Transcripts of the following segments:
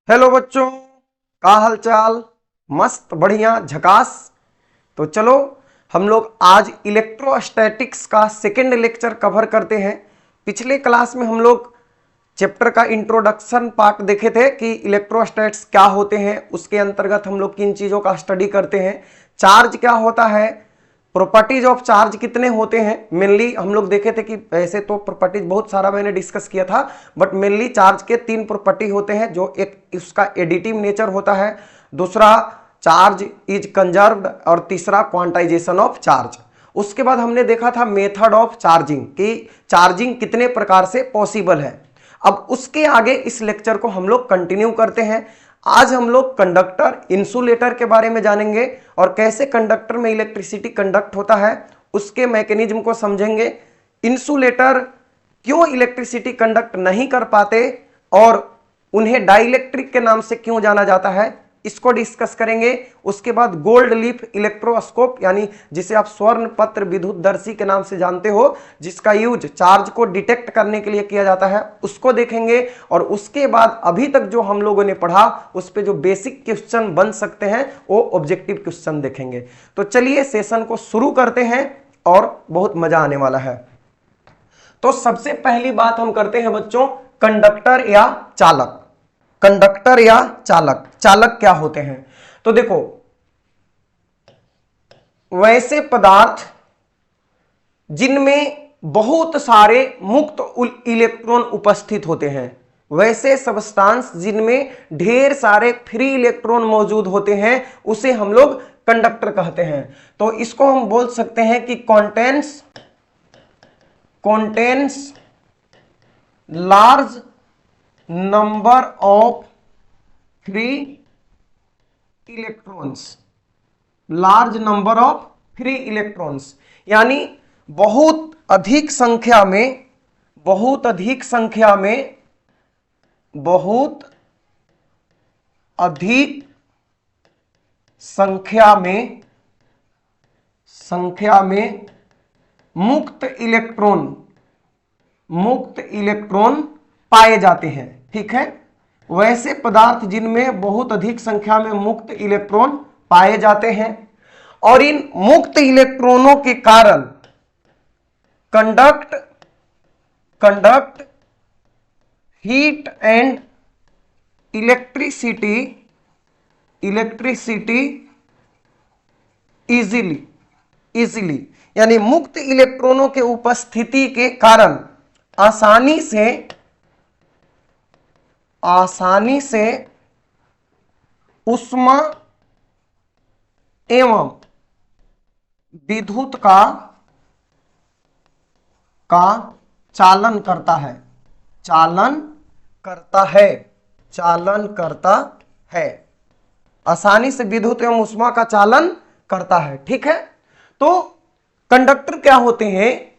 Hello बच्चों, का हाल चाल? मस्त बढ़िया झकास। तो चलो हम लोग आज इलेक्ट्रोस्टैटिक्स का सेकेंड लेक्चर कवर करते हैं। पिछले क्लास में हम लोग चैप्टर का इंट्रोडक्शन पार्ट देखे थे कि इलेक्ट्रोस्टैट्स क्या होते हैं, उसके अंतर्गत हम लोग किन चीज़ों का स्टडी करते हैं, चार्ज क्या होता है, प्रॉपर्टीज ऑफ चार्ज कितने होते हैं। मेनली हम लोग देखे थे कि ऐसे तो प्रॉपर्टीज बहुत सारा मैंने डिस्कस किया था, बट मेनली चार्ज के तीन प्रॉपर्टी होते हैं। जो एक उसका एडिटिव नेचर होता है, दूसरा चार्ज इज कंजर्व्ड और तीसरा क्वांटाइजेशन ऑफ चार्ज। उसके बाद हमने देखा था मेथड ऑफ चार्जिंग कि चार्जिंग कितने प्रकार से पॉसिबल है। अब उसके आगे इस लेक्चर को हम लोग कंटिन्यू करते हैं। आज हम लोग कंडक्टर इंसुलेटर के बारे में जानेंगे और कैसे कंडक्टर में इलेक्ट्रिसिटी कंडक्ट होता है उसके मैकेनिज्म को समझेंगे। इंसुलेटर क्यों इलेक्ट्रिसिटी कंडक्ट नहीं कर पाते और उन्हें डाइलेक्ट्रिक के नाम से क्यों जाना जाता है, इसको डिस्कस करेंगे। उसके बाद गोल्ड लीफ इलेक्ट्रोस्कोप यानी जिसे आप स्वर्ण पत्र विद्युतदर्शी के नाम से जानते हो, जिसका यूज चार्ज को डिटेक्ट करने के लिए किया जाता है, उसको देखेंगे। और उसके बाद अभी तक जो हम लोगों ने पढ़ा उस पे जो बेसिक क्वेश्चन बन सकते हैं वो ऑब्जेक्टिव क्वेश्चन देखेंगे। तो चलिए सेशन को शुरू करते हैं और बहुत मजा आने वाला है। तो सबसे पहली बात हम करते हैं बच्चों, कंडक्टर या चालक। कंडक्टर या चालक, चालक क्या होते हैं? तो देखो, वैसे पदार्थ जिनमें बहुत सारे मुक्त इलेक्ट्रॉन उपस्थित होते हैं, वैसे सब्सटेंस जिनमें ढेर सारे फ्री इलेक्ट्रॉन मौजूद होते हैं, उसे हम लोग कंडक्टर कहते हैं। तो इसको हम बोल सकते हैं कि contains large number of free electrons, large number of free electrons यानी बहुत अधिक संख्या में मुक्त इलेक्ट्रॉन पाए जाते हैं। ठीक है, वैसे पदार्थ जिनमें बहुत अधिक संख्या में मुक्त इलेक्ट्रॉन पाए जाते हैं और इन मुक्त इलेक्ट्रॉनों के कारण conduct heat and electricity easily यानी मुक्त इलेक्ट्रॉनों के उपस्थिति के कारण आसानी से ऊष्मा एवं विद्युत का चालन करता है। आसानी से विद्युत एवं ऊष्मा का चालन करता है। ठीक है, तो कंडक्टर क्या होते हैं?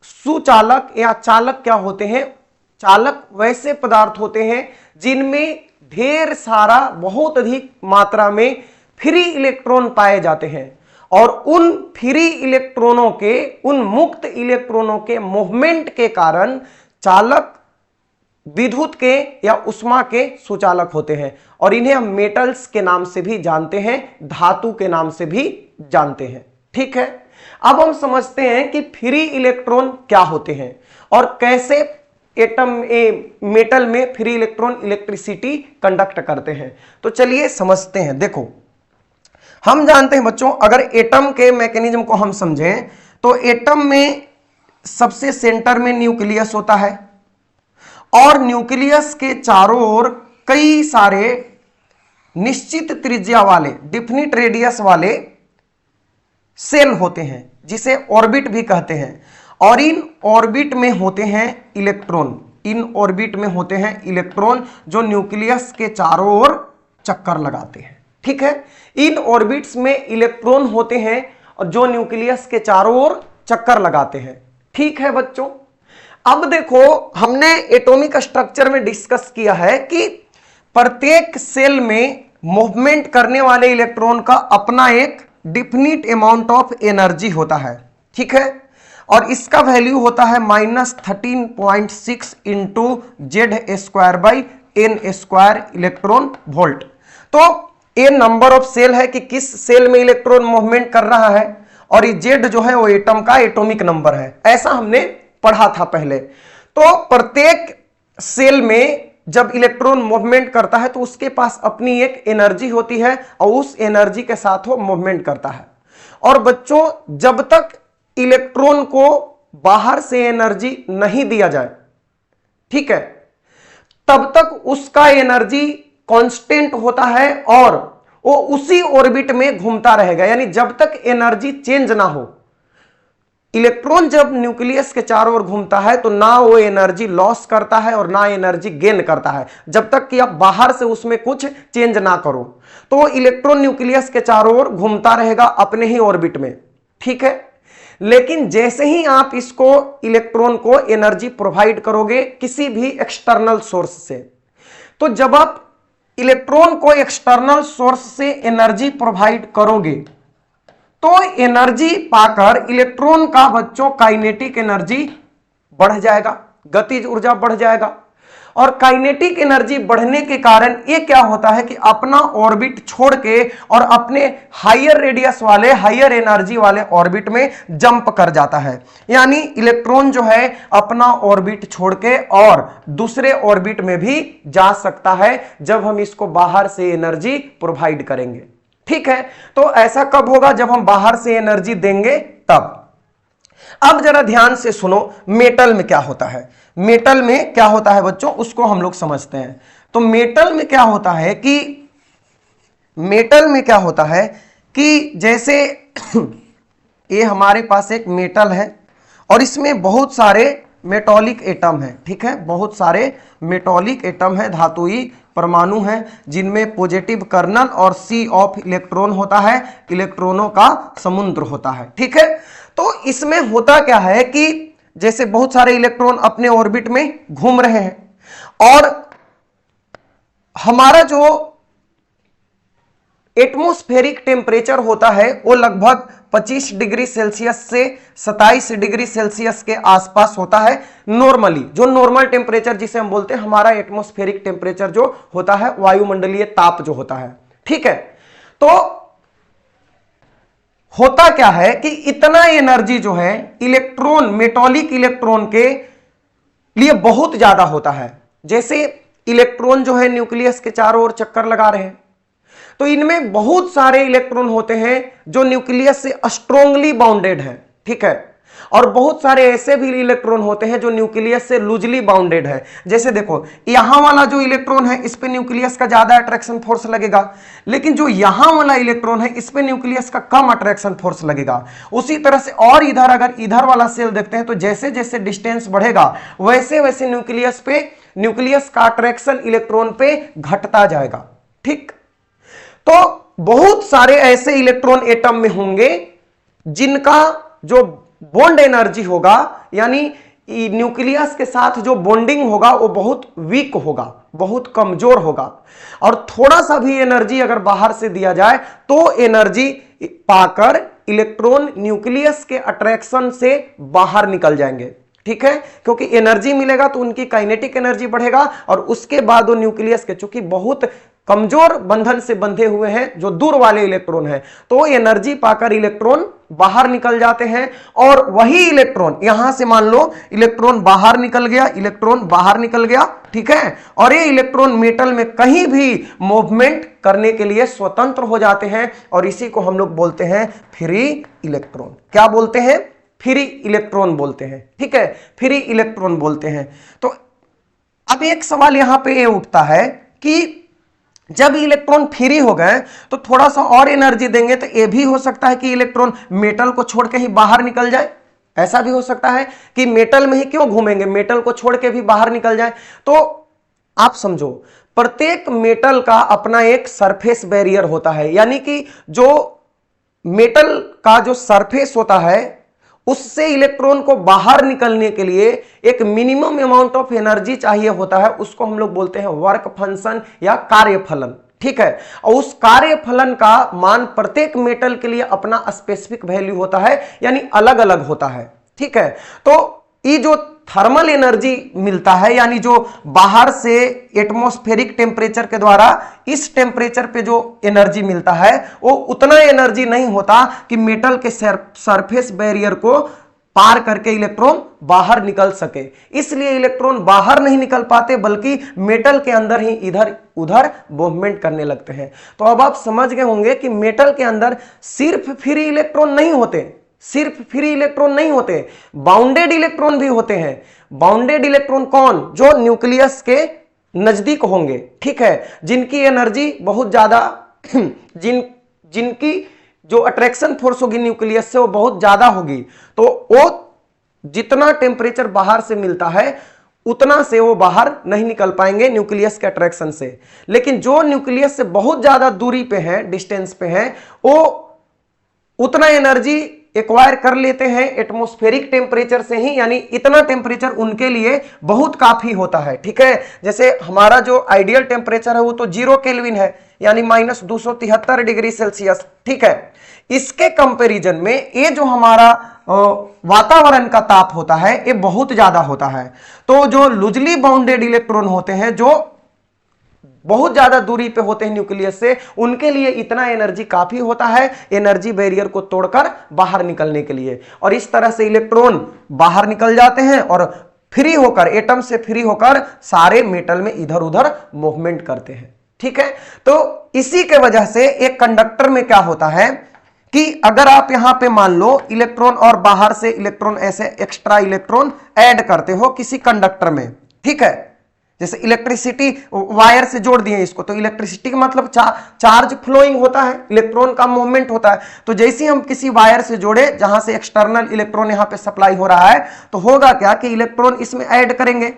सुचालक या चालक क्या होते हैं? चालक वैसे पदार्थ होते हैं जिनमें ढेर सारा बहुत अधिक मात्रा में फ्री इलेक्ट्रॉन पाए जाते हैं और उन फ्री इलेक्ट्रॉनों के, उन मुक्त इलेक्ट्रॉनों के मूवमेंट के कारण चालक विद्युत के या ऊष्मा के सुचालक होते हैं और इन्हें हम मेटल्स के नाम से भी जानते हैं, धातु के नाम से भी जानते हैं। ठीक है, अब हम समझते हैं कि फ्री इलेक्ट्रॉन क्या होते हैं और कैसे मेटल में फ्री इलेक्ट्रॉन इलेक्ट्रिसिटी कंडक्ट करते हैं। तो चलिए समझते हैं। देखो, हम जानते हैं बच्चों, अगर एटम के मैकेनिज्म को हम समझें तो एटम में सबसे सेंटर में न्यूक्लियस होता है और न्यूक्लियस के चारों ओर कई सारे निश्चित त्रिज्या वाले, डिफिनिट रेडियस वाले सेल होते हैं जिसे ऑर्बिट भी कहते हैं और इन ऑर्बिट में होते हैं इलेक्ट्रॉन जो न्यूक्लियस के चारों ओर चक्कर लगाते हैं। ठीक है, इन ऑर्बिट्स में इलेक्ट्रॉन होते हैं और जो न्यूक्लियस के चारों ओर चक्कर लगाते हैं। ठीक है बच्चों, अब देखो, हमने एटॉमिक स्ट्रक्चर में डिस्कस किया है कि प्रत्येक सेल में मूवमेंट करने वाले इलेक्ट्रॉन का अपना एक डिफिनिट अमाउंट ऑफ एनर्जी होता है। ठीक है, और इसका वैल्यू होता है -13.6 into Z square by n² electron volt. तो ये नंबर ऑफ सेल है कि किस सेल में इलेक्ट्रॉन मूवमेंट कर रहा है, और ये जेड जो है वो एटम का एटॉमिक नंबर है, ऐसा हमने पढ़ा था पहले। तो प्रत्येक सेल में जब इलेक्ट्रॉन मूवमेंट करता है तो उसके पास अपनी एक एनर्जी होती है और उस एनर्जी के साथ वो मूवमेंट करता है। और बच्चों, जब तक इलेक्ट्रॉन को बाहर से एनर्जी नहीं दिया जाए, ठीक है, तब तक उसका एनर्जी कांस्टेंट होता है और वो उसी ऑर्बिट में घूमता रहेगा, यानी जब तक एनर्जी चेंज ना हो। इलेक्ट्रॉन जब न्यूक्लियस के चारों ओर घूमता है तो ना वो एनर्जी लॉस करता है और ना एनर्जी गेन करता है, जब तक कि आप बाहर से उसमें कुछ चेंज ना करो। तो इलेक्ट्रॉन न्यूक्लियस के चारों ओर घूमता रहेगा अपने ही ऑर्बिट में, ठीक है। लेकिन जैसे ही आप इसको इलेक्ट्रॉन को एनर्जी प्रोवाइड करोगे किसी भी एक्सटर्नल सोर्स से, तो जब आप इलेक्ट्रॉन को एक्सटर्नल सोर्स से एनर्जी प्रोवाइड करोगे तो एनर्जी पाकर इलेक्ट्रॉन का बच्चों काइनेटिक एनर्जी बढ़ जाएगा, गतिज ऊर्जा बढ़ जाएगा। और काइनेटिक एनर्जी बढ़ने के कारण ये क्या होता है कि अपना ऑर्बिट छोड़ के और अपने हायर रेडियस वाले, हायर एनर्जी वाले ऑर्बिट में जंप कर जाता है। यानी इलेक्ट्रॉन जो है अपना ऑर्बिट छोड़ के और दूसरे ऑर्बिट में भी जा सकता है जब हम इसको बाहर से एनर्जी प्रोवाइड करेंगे, ठीक है। तो ऐसा कब होगा? जब हम बाहर से एनर्जी देंगे तब। अब जरा ध्यान से सुनो, मेटल में क्या होता है। मेटल में क्या होता है बच्चों, उसको हम लोग समझते हैं। तो मेटल में क्या होता है कि मेटल में क्या होता है कि जैसे ये हमारे पास एक मेटल है और इसमें बहुत सारे मेटॉलिक एटम है, ठीक है, बहुत सारे मेटॉलिक एटम है, धातुई परमाणु हैं जिनमें पॉजिटिव कर्नल और सी ऑफ इलेक्ट्रॉन होता है, इलेक्ट्रॉनों का समुद्र होता है, ठीक है। तो इसमें होता क्या है कि जैसे बहुत सारे इलेक्ट्रॉन अपने ऑर्बिट में घूम रहे हैं और हमारा जो एटमॉस्फेरिक टेम्परेचर होता है वो लगभग 25 डिग्री सेल्सियस से 27 डिग्री सेल्सियस के आसपास होता है नॉर्मली। जो नॉर्मल टेम्परेचर जिसे हम बोलते हैं, हमारा एटमॉस्फेरिक टेम्परेचर जो होता है, वायुमंडलीय ताप जो होता है, ठीक है। तो होता क्या है कि इतना एनर्जी जो है इलेक्ट्रॉन, मेटॉलिक इलेक्ट्रॉन के लिए बहुत ज्यादा होता है। जैसे इलेक्ट्रॉन जो है न्यूक्लियस के चारों ओर चक्कर लगा रहे हैं, तो इनमें बहुत सारे इलेक्ट्रॉन होते हैं जो न्यूक्लियस से स्ट्रांगली बाउंडेड है, ठीक है, और बहुत सारे ऐसे भी इलेक्ट्रॉन होते हैं जो न्यूक्लियस से लूजली बाउंडेड है। जैसे देखो, यहां वाला जो इलेक्ट्रॉन है इस पे न्यूक्लियस का ज्यादा अट्रैक्शन फोर्स लगेगा, लेकिन जो यहां वाला इलेक्ट्रॉन है इस पे न्यूक्लियस का कम अट्रैक्शन फोर्स लगेगा। उसी तरह से और इधर अगर इधर वाला सेल देखते हैं तो जैसे जैसे डिस्टेंस बढ़ेगा वैसे वैसे न्यूक्लियस का अट्रैक्शन इलेक्ट्रॉन पे घटता जाएगा, ठीक। तो बहुत सारे ऐसे इलेक्ट्रॉन एटम में होंगे जिनका जो बॉन्ड एनर्जी होगा, यानी न्यूक्लियस के साथ जो बॉन्डिंग होगा वो बहुत वीक होगा, बहुत कमजोर होगा। और थोड़ा सा भी एनर्जी अगर बाहर से दिया जाए तो एनर्जी पाकर इलेक्ट्रॉन न्यूक्लियस के अट्रैक्शन से बाहर निकल जाएंगे, ठीक है, क्योंकि एनर्जी मिलेगा तो उनकी काइनेटिक एनर्जी बढ़ेगा और उसके बाद वो न्यूक्लियस के, चूंकि बहुत कमजोर बंधन से बंधे हुए हैं जो दूर वाले इलेक्ट्रॉन हैं, तो एनर्जी पाकर इलेक्ट्रॉन बाहर निकल जाते हैं। और वही इलेक्ट्रॉन, यहां से मान लो इलेक्ट्रॉन बाहर निकल गया, इलेक्ट्रॉन बाहर निकल गया, ठीक है, और ये इलेक्ट्रॉन मेटल में कहीं भी मूवमेंट करने के लिए स्वतंत्र हो जाते हैं और इसी को हम लोग बोलते हैं फ्री इलेक्ट्रॉन। क्या बोलते हैं? फ्री इलेक्ट्रॉन बोलते हैं, ठीक है, फ्री इलेक्ट्रॉन बोलते हैं। तो अब एक सवाल यहां पे ये उठता है कि जब इलेक्ट्रॉन फ्री हो गए तो थोड़ा सा और एनर्जी देंगे तो यह भी हो सकता है कि इलेक्ट्रॉन मेटल को छोड़ के ही बाहर निकल जाए। ऐसा भी हो सकता है कि मेटल में ही क्यों घूमेंगे, मेटल को छोड़ के भी बाहर निकल जाए। तो आप समझो, प्रत्येक मेटल का अपना एक सरफेस बैरियर होता है, यानी कि जो मेटल का जो सरफेस होता है उससे इलेक्ट्रॉन को बाहर निकलने के लिए एक मिनिमम अमाउंट ऑफ एनर्जी चाहिए होता है, उसको हम लोग बोलते हैं वर्क फंक्शन या कार्यफलन, ठीक है। और उस कार्यफलन का मान प्रत्येक मेटल के लिए अपना स्पेसिफिक वैल्यू होता है, यानी अलग अलग होता है, ठीक है। तो ये जो थर्मल एनर्जी मिलता है, यानी जो बाहर से एटमॉस्फेरिक टेम्परेचर के द्वारा इस टेम्परेचर पे जो एनर्जी मिलता है वो उतना एनर्जी नहीं होता कि मेटल के सरफेस बैरियर को पार करके इलेक्ट्रॉन बाहर निकल सके। इसलिए इलेक्ट्रॉन बाहर नहीं निकल पाते बल्कि मेटल के अंदर ही इधर उधर मूवमेंट करने लगते हैं। तो अब आप समझ गए होंगे कि मेटल के अंदर सिर्फ फ्री इलेक्ट्रॉन नहीं होते, सिर्फ फ्री इलेक्ट्रॉन नहीं होते, बाउंडेड इलेक्ट्रॉन भी होते हैं। बाउंडेड इलेक्ट्रॉन कौन? जो न्यूक्लियस के नजदीक होंगे, ठीक है, जिनकी एनर्जी बहुत ज्यादा जिनकी जो अट्रैक्शन फोर्स होगी न्यूक्लियस से वो बहुत ज्यादा होगी। तो वो जितना टेम्परेचर बाहर से मिलता है उतना से वो बाहर नहीं निकल पाएंगे न्यूक्लियस के अट्रैक्शन से। लेकिन जो न्यूक्लियस से बहुत ज्यादा दूरी पे है, डिस्टेंस पे है, वो उतना एनर्जी एक्वायर कर लेते हैं एटमॉस्फेरिक टेम्परेचर से ही, यानी इतना टेम्परेचर उनके लिए बहुत काफी होता है, ठीक है। जैसे हमारा जो आइडियल टेम्परेचर है वो तो 0 केल्विन है, यानी -273 डिग्री सेल्सियस, ठीक है। इसके कंपैरिजन में ये जो हमारा वातावरण का ताप होता है ये बहुत ज्यादा होता है। तो जो लूजली बाउंडेड इलेक्ट्रॉन होते हैं, जो बहुत ज्यादा दूरी पे होते हैं न्यूक्लियस से, उनके लिए इतना एनर्जी काफी होता है एनर्जी बैरियर को तोड़कर बाहर निकलने के लिए। और इस तरह से इलेक्ट्रॉन बाहर निकल जाते हैं और फ्री होकर, एटम से फ्री होकर सारे मेटल में इधर उधर मूवमेंट करते हैं, ठीक है। तो इसी के वजह से एक कंडक्टर में क्या होता है कि अगर आप यहां पे मान लो इलेक्ट्रॉन और बाहर से इलेक्ट्रॉन ऐसे एक्स्ट्रा इलेक्ट्रॉन ऐड करते हो किसी कंडक्टर में, ठीक है, जैसे इलेक्ट्रिसिटी वायर से जोड़ दिए इसको, तो इलेक्ट्रिसिटी का मतलब चार्ज फ्लोइंग होता है, इलेक्ट्रॉन का मूवमेंट होता है। तो जैसे हम किसी वायर से जोड़े जहां से एक्सटर्नल इलेक्ट्रॉन यहां पे सप्लाई हो रहा है, तो होगा क्या कि इलेक्ट्रॉन इसमें ऐड करेंगे,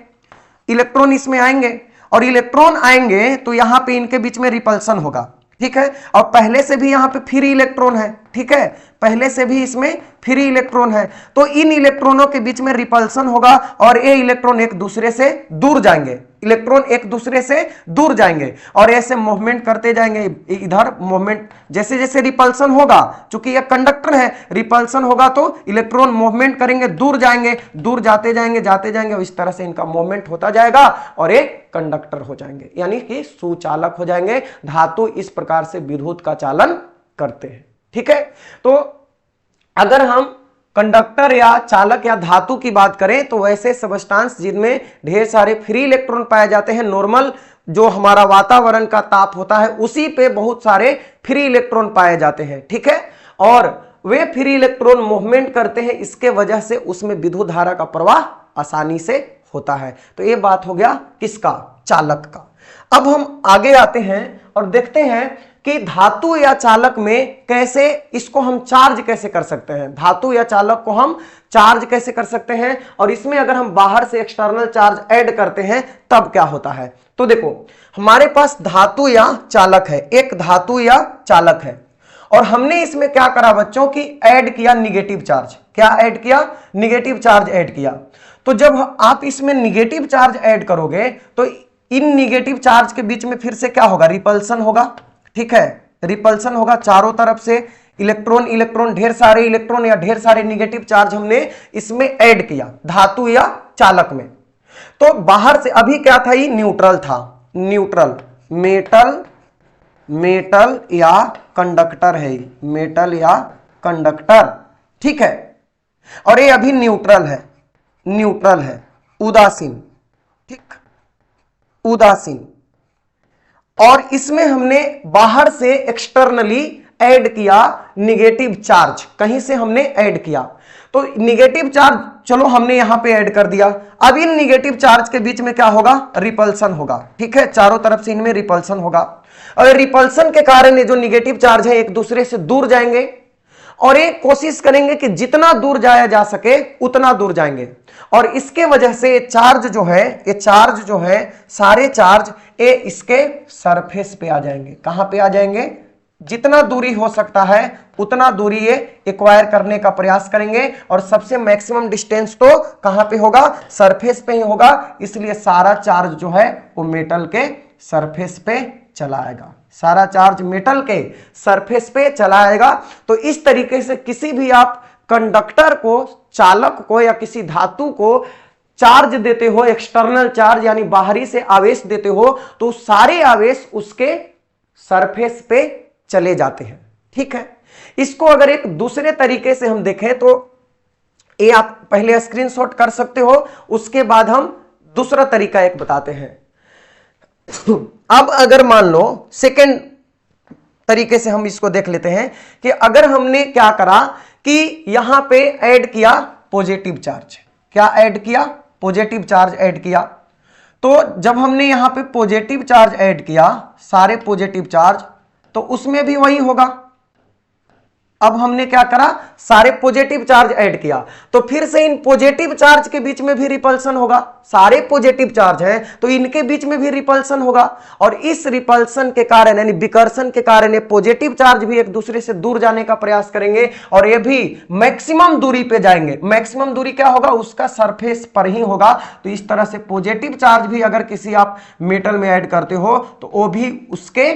इलेक्ट्रॉन इसमें आएंगे, और इलेक्ट्रॉन आएंगे तो यहां पे इनके बीच में रिपल्सन होगा, ठीक है। और पहले से भी यहां पे फ्री इलेक्ट्रॉन है, ठीक है, पहले से भी इसमें फ्री इलेक्ट्रॉन है। तो इन इलेक्ट्रॉनों के बीच में रिपल्सन होगा और ये इलेक्ट्रॉन एक दूसरे से दूर जाएंगे, इलेक्ट्रॉन एक दूसरे से दूर जाएंगे और ऐसे मूवमेंट करते जाएंगे। इधर मूवमेंट जैसे जैसे रिपल्सन होगा, चूंकि यह कंडक्टर है, रिपल्सन होगा तो इलेक्ट्रॉन मूवमेंट करेंगे, दूर जाएंगे, दूर जाते जाएंगे और इस तरह से इनका मूवमेंट होता जाएगा और एक कंडक्टर हो जाएंगे, यानी कि सुचालक हो जाएंगे। धातु इस प्रकार से विद्युत का चालन करते हैं, ठीक है। तो अगर हम कंडक्टर या चालक या धातु की बात करें तो वैसे सबस्टांस जिनमें ढेर सारे फ्री इलेक्ट्रॉन पाए जाते हैं, नॉर्मल जो हमारा वातावरण का ताप होता है उसी पे बहुत सारे फ्री इलेक्ट्रॉन पाए जाते हैं, ठीक है। और वे फ्री इलेक्ट्रॉन मूवमेंट करते हैं, इसके वजह से उसमें विद्युत धारा का प्रवाह आसानी से होता है। तो ये बात हो गया किसका? चालक का। अब हम आगे आते हैं और देखते हैं कि धातु या चालक में कैसे इसको हम चार्ज कैसे कर सकते हैं, धातु या चालक को हम चार्ज कैसे कर सकते हैं, और इसमें अगर हम बाहर से एक्सटर्नल चार्ज ऐड करते हैं तब क्या होता है। तो देखो हमारे पास धातु या चालक है, एक धातु या चालक है, और हमने इसमें क्या करा बच्चों की ऐड किया निगेटिव चार्ज। क्या ऐड किया? निगेटिव चार्ज ऐड किया। तो जब आप इसमें निगेटिव चार्ज ऐड करोगे तो इन निगेटिव चार्ज के बीच में फिर से क्या होगा? रिपल्सन होगा, ठीक है, रिपल्सन होगा। चारों तरफ से इलेक्ट्रॉन इलेक्ट्रॉन ढेर सारे इलेक्ट्रॉन या ढेर सारे निगेटिव चार्ज हमने इसमें ऐड किया धातु या चालक में। तो बाहर से अभी क्या था? ये न्यूट्रल था, न्यूट्रल, मेटल, मेटल या कंडक्टर है, मेटल या कंडक्टर, ठीक है। और ये अभी न्यूट्रल है, न्यूट्रल है, उदासीन, ठीक, उदासीन। और इसमें हमने बाहर से एक्सटर्नली ऐड किया निगेटिव चार्ज, कहीं से हमने ऐड किया। तो निगेटिव चार्ज चलो हमने यहां पे ऐड कर दिया। अब इन निगेटिव चार्ज के बीच में क्या होगा? रिपल्सन होगा, ठीक है, चारों तरफ से इनमें रिपल्सन होगा। और रिपल्सन के कारण ये जो निगेटिव चार्ज है एक दूसरे से दूर जाएंगे और ये कोशिश करेंगे कि जितना दूर जाया जा सके उतना दूर जाएंगे। और इसके वजह से ये चार्ज जो है, ये चार्ज जो है, सारे चार्ज ये इसके सरफेस पे आ जाएंगे। कहां पे आ जाएंगे? जितना दूरी हो सकता है उतना दूरी ये एक्वायर करने का प्रयास करेंगे और सबसे मैक्सिमम डिस्टेंस तो कहां पे होगा? सरफेस पे ही होगा। इसलिए सारा चार्ज जो है वो मेटल के सरफेस पे चला आएगा, सारा चार्ज मेटल के सरफेस पे चला आएगा। तो इस तरीके से किसी भी आप कंडक्टर को, चालक को या किसी धातु को चार्ज देते हो, एक्सटर्नल चार्ज यानी बाहरी से आवेश देते हो, तो सारे आवेश उसके सरफेस पे चले जाते हैं। ठीक है, इसको अगर एक दूसरे तरीके से हम देखें तो ये आप पहले स्क्रीनशॉट कर सकते हो, उसके बाद हम दूसरा तरीका एक बताते हैं। अब अगर मान लो सेकेंड तरीके से हम इसको देख लेते हैं कि अगर हमने क्या करा कि यहां पे ऐड किया पॉजिटिव चार्ज, क्या ऐड किया, पॉजिटिव चार्ज ऐड किया, तो जब हमने यहां पे पॉजिटिव चार्ज ऐड किया, सारे पॉजिटिव चार्ज, तो उसमें भी वही होगा। अब हमने क्या करा, सारे पॉजिटिव चार्ज ऐड किया, तो फिर से इन पॉजिटिव चार्ज के बीच में भी रिपल्सन होगा, सारे पॉजिटिव चार्ज हैं तो इनके बीच में भी रिपल्सन होगा, और इस रिपल्सन के कारण यानी विकर्षण के कारण ये पॉजिटिव चार्ज भी एक दूसरे से दूर जाने का प्रयास करेंगे और ये भी मैक्सिमम दूरी पे जाएंगे। मैक्सिमम दूरी क्या होगा, उसका सरफेस पर ही होगा। तो इस तरह से पॉजिटिव चार्ज भी अगर किसी आप मेटल में ऐड करते हो तो वो भी उसके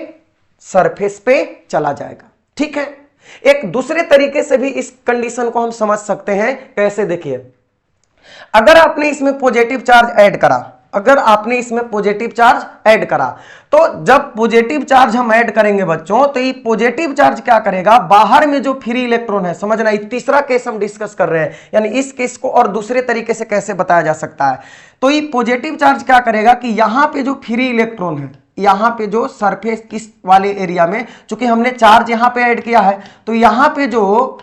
सरफेस पे चला जाएगा। ठीक है, एक दूसरे तरीके से भी इस कंडीशन को हम समझ सकते हैं। कैसे, देखिए, अगर आपने इसमें पॉजिटिव चार्ज ऐड करा, अगर आपने इसमें पॉजिटिव चार्ज ऐड करा, तो जब पॉजिटिव चार्ज हम ऐड करेंगे बच्चों, तो ये पॉजिटिव चार्ज क्या करेगा, बाहर में जो फ्री इलेक्ट्रॉन है, समझना, तीसरा केस हम डिस्कस कर रहे हैं, यानी इस केस को और दूसरे तरीके से कैसे बताया जा सकता है। तो ये पॉजिटिव चार्ज क्या करेगा कि यहां पे जो फ्री इलेक्ट्रॉन है, यहां पे जो सरफेस इस वाले एरिया में, चूंकि हमने चार्ज यहां पे ऐड किया है, तो यहां पे जो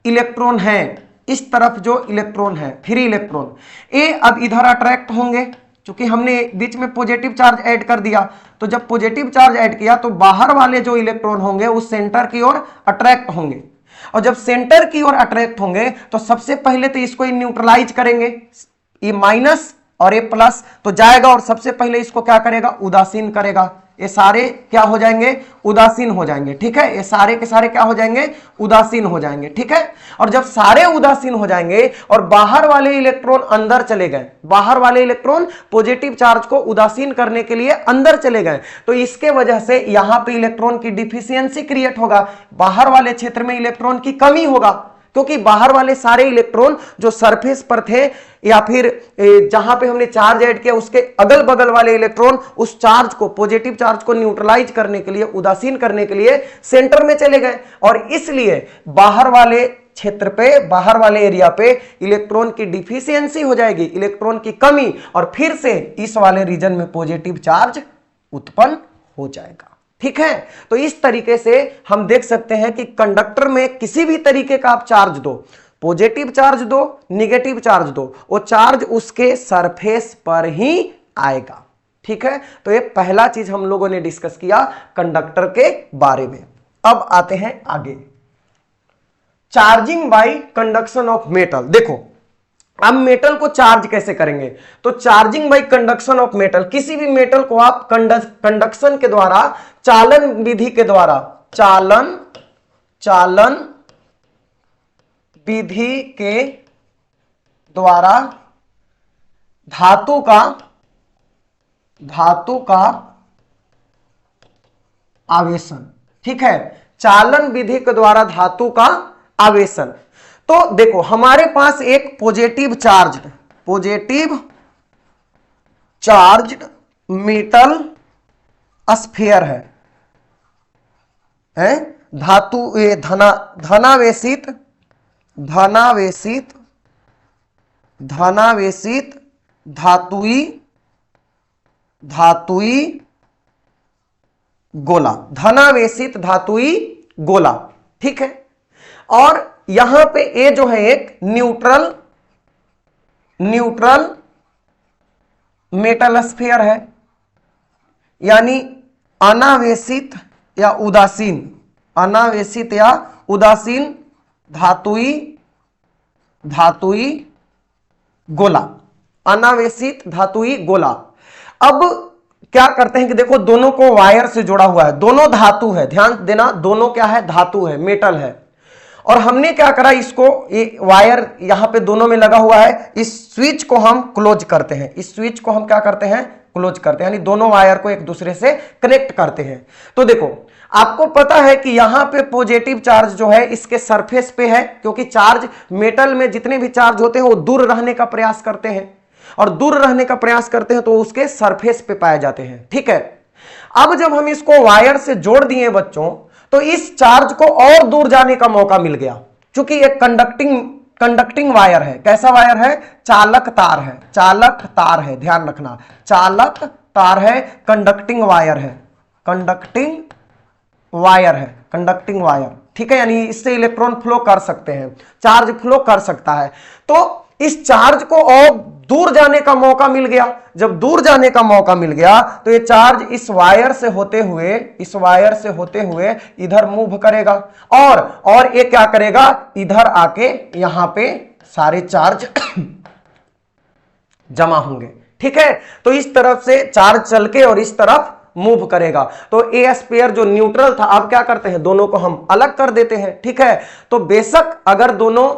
इलेक्ट्रॉन है, इस तरफ जो इलेक्ट्रॉन है, फ्री इलेक्ट्रॉन, ये अब इधर अट्रैक्ट होंगे। चूंकि हमने बीच में पॉजिटिव चार्ज ऐड कर दिया, तो जब पॉजिटिव चार्ज ऐड किया तो बाहर वाले जो इलेक्ट्रॉन होंगे उस सेंटर की ओर अट्रैक्ट होंगे, और जब सेंटर की ओर अट्रैक्ट होंगे तो सबसे पहले तो इसको न्यूट्रलाइज करेंगे, ये माइनस और ये प्लस तो जाएगा, और सबसे पहले इसको क्या करेगा, उदासीन करेगा। ये सारे क्या हो जाएंगे, उदासीन हो जाएंगे। ठीक है, ये सारे के सारे क्या हो जाएंगे, उदासीन हो जाएंगे। ठीक है, और जब सारे उदासीन हो जाएंगे और बाहर वाले इलेक्ट्रॉन अंदर चले गए, बाहर वाले इलेक्ट्रॉन पॉजिटिव चार्ज को उदासीन करने के लिए अंदर चले गए, तो इसके वजह से यहां पे इलेक्ट्रॉन की डिफिशियंसी क्रिएट होगा, बाहर वाले क्षेत्र में इलेक्ट्रॉन की कमी होगा, क्योंकि बाहर वाले सारे इलेक्ट्रॉन जो सरफेस पर थे या फिर जहां पे हमने चार्ज ऐड किया उसके अगल बगल वाले इलेक्ट्रॉन उस चार्ज को, पॉजिटिव चार्ज को न्यूट्रलाइज करने के लिए, उदासीन करने के लिए सेंटर में चले गए, और इसलिए बाहर वाले क्षेत्र पे, बाहर वाले एरिया पे इलेक्ट्रॉन की डिफिशियंसी हो जाएगी, इलेक्ट्रॉन की कमी, और फिर से इस वाले रीजन में पॉजिटिव चार्ज उत्पन्न हो जाएगा। ठीक है, तो इस तरीके से हम देख सकते हैं कि कंडक्टर में किसी भी तरीके का आप चार्ज दो, पॉजिटिव चार्ज दो, नेगेटिव चार्ज दो, वो चार्ज उसके सरफेस पर ही आएगा। ठीक है, तो ये पहला चीज हम लोगों ने डिस्कस किया कंडक्टर के बारे में। अब आते हैं आगे, charging by conduction of metal. देखो, अब मेटल को चार्ज कैसे करेंगे, तो charging by conduction of metal, किसी भी मेटल को आप कंडक्शन के द्वारा, चालन विधि के द्वारा, चालन विधि के द्वारा धातु का आवेशन। ठीक है, चालन विधि के द्वारा धातु का आवेशन। तो देखो, हमारे पास एक पॉजिटिव चार्ज्ड मेटल स्फीयर है धातु, ये धनावेशित धातुई गोला, धनावेशित धातुई गोला। ठीक है, और यहां पे ये जो है एक न्यूट्रल मेटल स्फीयर है, यानी अनावेशित या उदासीन धातुई गोला, अनावेशित धातुई गोला। अब क्या करते हैं कि देखो, दोनों को वायर से जोड़ा हुआ है, दोनों धातु है, ध्यान देना, दोनों क्या है, धातु है, मेटल है, और हमने क्या करा, इसको, ये वायर यहां पे दोनों में लगा हुआ है, इस स्विच को हम क्लोज करते हैं, इस स्विच को हम क्या करते हैं, क्लोज करते हैं, यानी दोनों वायर को एक दूसरे से कनेक्ट करते हैं। तो देखो, आपको पता है कि यहां पे पॉजिटिव चार्ज जो है इसके सरफेस पे है, क्योंकि चार्ज, मेटल में जितने भी चार्ज होते हैं वो दूर रहने का प्रयास करते हैं, और दूर रहने का प्रयास करते हैं तो उसके सरफेस पे पाए जाते हैं। ठीक है, अब जब हम इसको वायर से जोड़ दिए बच्चों, तो इस चार्ज को और दूर जाने का मौका मिल गया, क्योंकि एक कंडक्टिंग वायर है। कैसा वायर है? चालक तार है, चालक तार है, ध्यान रखना, चालक तार है, कंडक्टिंग वायर है, कंडक्टिंग वायर है, कंडक्टिंग वायर। ठीक है, यानी इससे इलेक्ट्रॉन फ्लो कर सकते हैं, चार्ज फ्लो कर सकता है। तो इस चार्ज को और दूर जाने का मौका मिल गया। जब दूर जाने का मौका मिल गया तो ये चार्ज इस वायर से होते हुए इधर मूव करेगा, और ये क्या करेगा? इधर आके यहां पे सारे चार्ज जमा होंगे। ठीक है, तो इस तरफ से चार्ज चल के और इस तरफ मूव करेगा। तो ए स्फीयर जो न्यूट्रल था, अब क्या करते हैं? दोनों को हम अलग कर देते हैं। ठीक है, तो बेशक अगर दोनों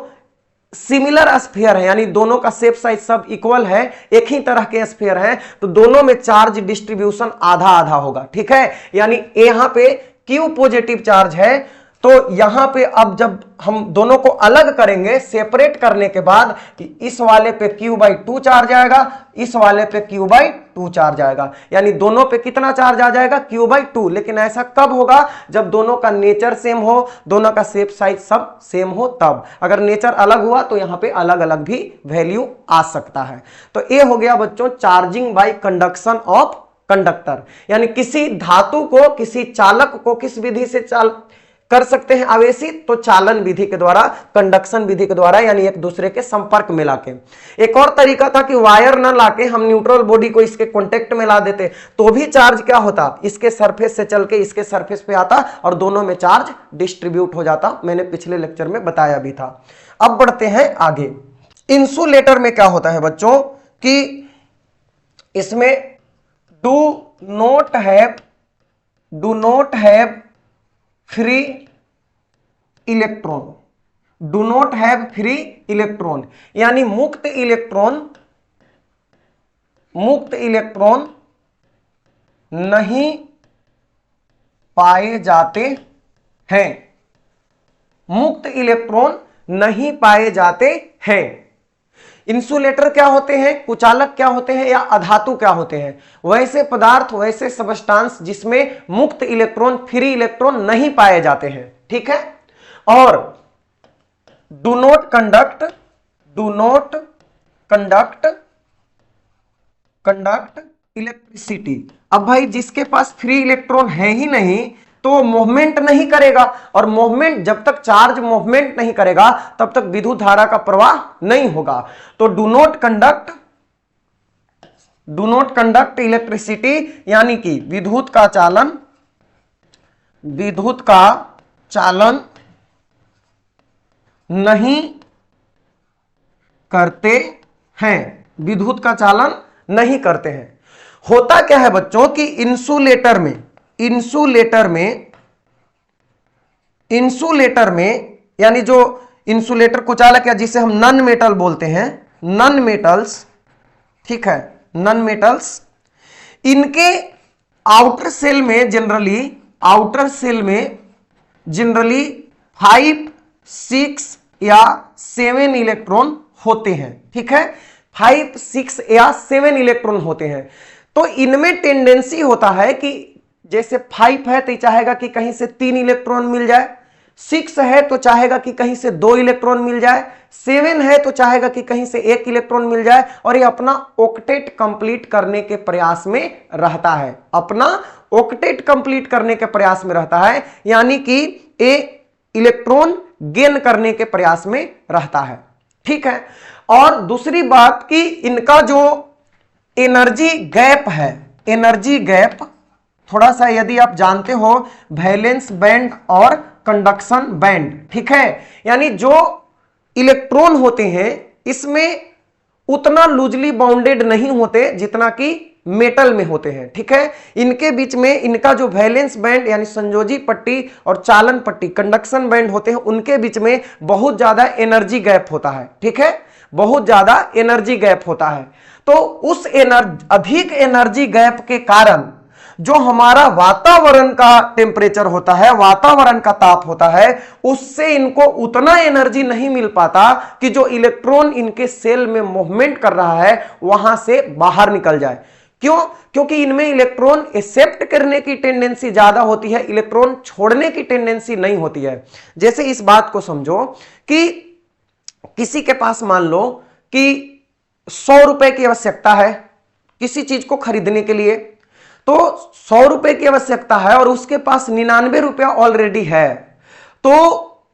सिमिलर स्फीयर है, यानी दोनों का शेप साइज सब इक्वल है, एक ही तरह के स्फीयर है, तो दोनों में चार्ज डिस्ट्रीब्यूशन आधा आधा होगा। ठीक है, यानी यहां पे क्यू पॉजिटिव चार्ज है, तो यहां पे अब जब हम दोनों को अलग करेंगे, सेपरेट करने के बाद, इस वाले पे Q/2 चार्ज आएगा, इस वाले पे Q/2 चार्ज आएगा, यानी दोनों पे कितना चार्ज आ जाएगा? Q/2। लेकिन ऐसा कब होगा? जब दोनों का नेचर सेम हो, दोनों का शेप साइज सब सेम हो तब। अगर नेचर अलग हुआ तो यहां पे अलग अलग भी वैल्यू आ सकता है। तो ये हो गया बच्चों charging by conduction of conductor, यानी किसी धातु को, किसी चालक को किस विधि से कर सकते हैं आवेशित? तो चालन विधि के द्वारा, कंडक्शन विधि के द्वारा, यानी एक दूसरे के संपर्क में लाके। एक और तरीका था कि वायर न लाके हम न्यूट्रल बॉडी को इसके कांटेक्ट में ला देते, तो भी चार्ज क्या होता? इसके सरफेस से चल के इसके सरफेस पे आता और दोनों में चार्ज डिस्ट्रीब्यूट हो जाता। मैंने पिछले लेक्चर में बताया भी था। अब बढ़ते हैं आगे। इंसुलेटर में क्या होता है बच्चों कि इसमें do not have free electron, do not have free electron, यानी मुक्त इलेक्ट्रॉन नहीं पाए जाते हैं, मुक्त इलेक्ट्रॉन नहीं पाए जाते हैं। इंसुलेटर क्या होते हैं? कुचालक क्या होते हैं? या अधातु क्या होते हैं? वैसे पदार्थ, वैसे सबस्टांस जिसमें मुक्त इलेक्ट्रॉन, फ्री इलेक्ट्रॉन नहीं पाए जाते हैं। ठीक है, और डू नॉट कंडक्ट इलेक्ट्रिसिटी। अब भाई जिसके पास फ्री इलेक्ट्रॉन है ही नहीं तो मूवमेंट नहीं करेगा, और मूवमेंट, जब तक चार्ज मूवमेंट नहीं करेगा तब तक विद्युत धारा का प्रवाह नहीं होगा। तो डू नॉट कंडक्ट इलेक्ट्रिसिटी, यानी कि विद्युत का चालन नहीं करते हैं, विद्युत का चालन नहीं करते हैं। होता क्या है बच्चों कि इंसुलेटर में यानी जो इंसुलेटर कुचालक, या जिसे हम नॉन मेटल बोलते हैं, नॉन मेटल्स, ठीक है, नॉन मेटल्स, इनके आउटर सेल में जनरली 5, 6 या 7 इलेक्ट्रॉन होते हैं। ठीक है, 5, 6 या 7 इलेक्ट्रॉन होते हैं। तो इनमें टेंडेंसी होता है कि जैसे 5 है तो चाहेगा कि कहीं से 3 इलेक्ट्रॉन मिल जाए, 6 है तो चाहेगा कि कहीं से 2 इलेक्ट्रॉन मिल जाए, 7 है तो चाहेगा कि कहीं से 1 इलेक्ट्रॉन मिल जाए, और ये अपना ऑक्टेट कंप्लीट करने के प्रयास में रहता है, यानी कि ये इलेक्ट्रॉन गेन करने के प्रयास में रहता है। ठीक है, और दूसरी बात कि इनका जो एनर्जी गैप थोड़ा सा, यदि आप जानते हो, वैलेंस बैंड और कंडक्शन बैंड, ठीक है, यानी जो इलेक्ट्रॉन होते हैं इसमें उतना लूजली बाउंडेड नहीं होते जितना कि मेटल में होते हैं। ठीक है, इनके बीच में इनका जो वैलेंस बैंड यानी संयोजी पट्टी और चालन पट्टी कंडक्शन बैंड होते हैं, उनके बीच में बहुत ज्यादा एनर्जी गैप होता है। ठीक है, बहुत ज्यादा एनर्जी गैप होता है। तो उस अधिक एनर्जी गैप के कारण जो हमारा वातावरण का टेम्परेचर होता है, वातावरण का ताप होता है, उससे इनको उतना एनर्जी नहीं मिल पाता कि जो इलेक्ट्रॉन इनके सेल में मूवमेंट कर रहा है वहां से बाहर निकल जाए। क्यों? क्योंकि इनमें इलेक्ट्रॉन एक्सेप्ट करने की टेंडेंसी ज्यादा होती है, इलेक्ट्रॉन छोड़ने की टेंडेंसी नहीं होती है। जैसे इस बात को समझो कि किसी के पास मान लो कि 100 रुपए की आवश्यकता है किसी चीज को खरीदने के लिए, तो 100 रुपए की आवश्यकता है और उसके पास 99 रुपया ऑलरेडी है, तो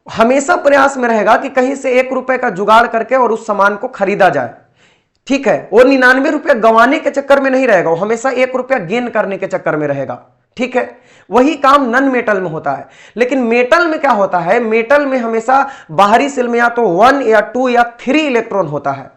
हमेशा प्रयास में रहेगा कि कहीं से 1 रुपए का जुगाड़ करके और उस सामान को खरीदा जाए। ठीक है, वो 99 रुपया गंवाने के चक्कर में नहीं रहेगा, वो हमेशा 1 रुपया गेन करने के चक्कर में रहेगा। ठीक है, वही काम नन मेटल में होता है। लेकिन मेटल में क्या होता है, मेटल में हमेशा बाहरी सेल में या तो 1 या 2 या 3 इलेक्ट्रॉन होता है,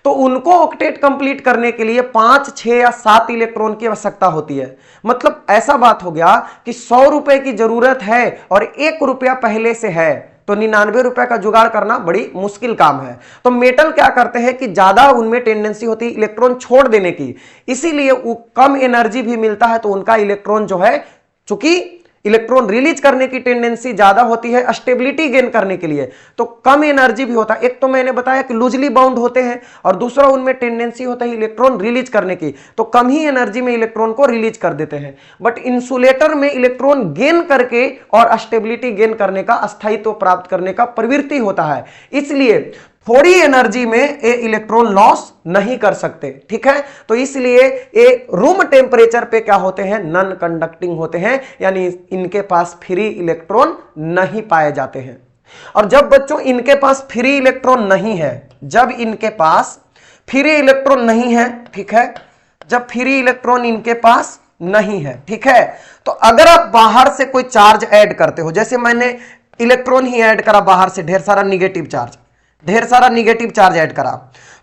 तो उनको ऑक्टेट कंप्लीट करने के लिए 5, 6 या 7 इलेक्ट्रॉन की आवश्यकता होती है। मतलब ऐसा बात हो गया कि 100 रुपए की जरूरत है और 1 रुपया पहले से है, तो 99 रुपए का जुगाड़ करना बड़ी मुश्किल काम है। तो मेटल क्या करते हैं कि ज्यादा उनमें टेंडेंसी होती है इलेक्ट्रॉन छोड़ देने की, इसीलिए कम एनर्जी भी मिलता है, तो उनका इलेक्ट्रॉन जो है, चूंकि इलेक्ट्रॉन रिलीज करने की टेंडेंसी ज्यादा होती है स्टेबिलिटी गेन करने के लिए, तो कम एनर्जी भी होता है। एक तो मैंने बताया कि लूजली बाउंड होते हैं और दूसरा उनमें टेंडेंसी होता है इलेक्ट्रॉन रिलीज करने की, तो कम ही एनर्जी में इलेक्ट्रॉन को रिलीज कर देते हैं। बट इंसुलेटर में इलेक्ट्रॉन गेन करके और स्टेबिलिटी गेन करने का, अस्थायित्व प्राप्त करने का प्रवृत्ति होता है, इसलिए थोड़ी एनर्जी में ये इलेक्ट्रॉन लॉस नहीं कर सकते। ठीक है, तो इसलिए ये रूम टेम्परेचर पे क्या होते हैं, नॉन कंडक्टिंग होते हैं, यानी इनके पास फ्री इलेक्ट्रॉन नहीं पाए जाते हैं। और जब बच्चों इनके पास फ्री इलेक्ट्रॉन नहीं है, जब इनके पास फ्री इलेक्ट्रॉन नहीं है, ठीक है, जब फ्री इलेक्ट्रॉन इनके पास नहीं है, ठीक है, तो अगर आप बाहर से कोई चार्ज ऐड करते हो, जैसे मैंने इलेक्ट्रॉन ही ऐड करा बाहर से, ढेर सारा निगेटिव चार्ज, ढेर सारा निगेटिव चार्ज ऐड करा,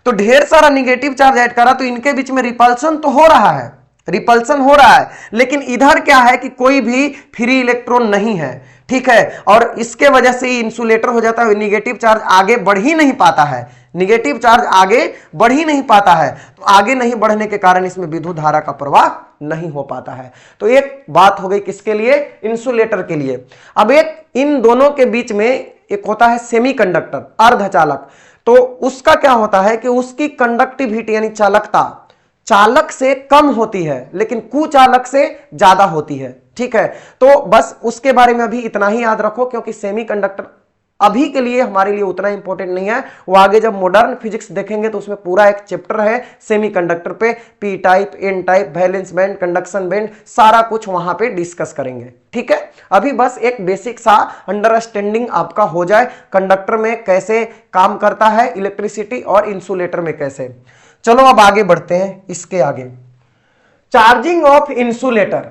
तो ढेर सारा निगेटिव चार्ज ऐड करा तो इनके बीच में रिपल्सन तो हो रहा है, रिपल्सन हो रहा है, लेकिन इधर क्या है कि कोई भी फ्री इलेक्ट्रॉन नहीं है। ठीक है, और इसके वजह से इंसुलेटर हो जाता है, निगेटिव चार्ज आगे बढ़ ही नहीं पाता है, निगेटिव चार्ज आगे बढ़ ही नहीं पाता है, तो आगे नहीं बढ़ने के कारण इसमें विद्युत धारा का प्रवाह नहीं हो पाता है। तो एक बात हो गई किसके लिए, इंसुलेटर के लिए। अब एक इन दोनों के बीच में एक होता है सेमीकंडक्टर, अर्धचालक, तो उसका क्या होता है कि उसकी कंडक्टिविटी यानी चालकता चालक से कम होती है लेकिन कुचालक से ज्यादा होती है। ठीक है, तो बस उसके बारे में अभी इतना ही याद रखो, क्योंकि सेमीकंडक्टर अभी के लिए हमारे लिए उतना इंपॉर्टेंट नहीं है, वो आगे जब मॉडर्न फिजिक्स देखेंगे तो उसमें पूरा एक चैप्टर है सेमीकंडक्टर पे, P type, N type, valence band, conduction band, सारा कुछ वहां पे डिस्कस करेंगे। ठीक है, अभी बस एक बेसिक सा अंडरस्टैंडिंग आपका हो जाए कंडक्टर में कैसे काम करता है इलेक्ट्रिसिटी और इंसुलेटर में कैसे। चलो अब आगे बढ़ते हैं, इसके आगे चार्जिंग ऑफ इंसुलेटर।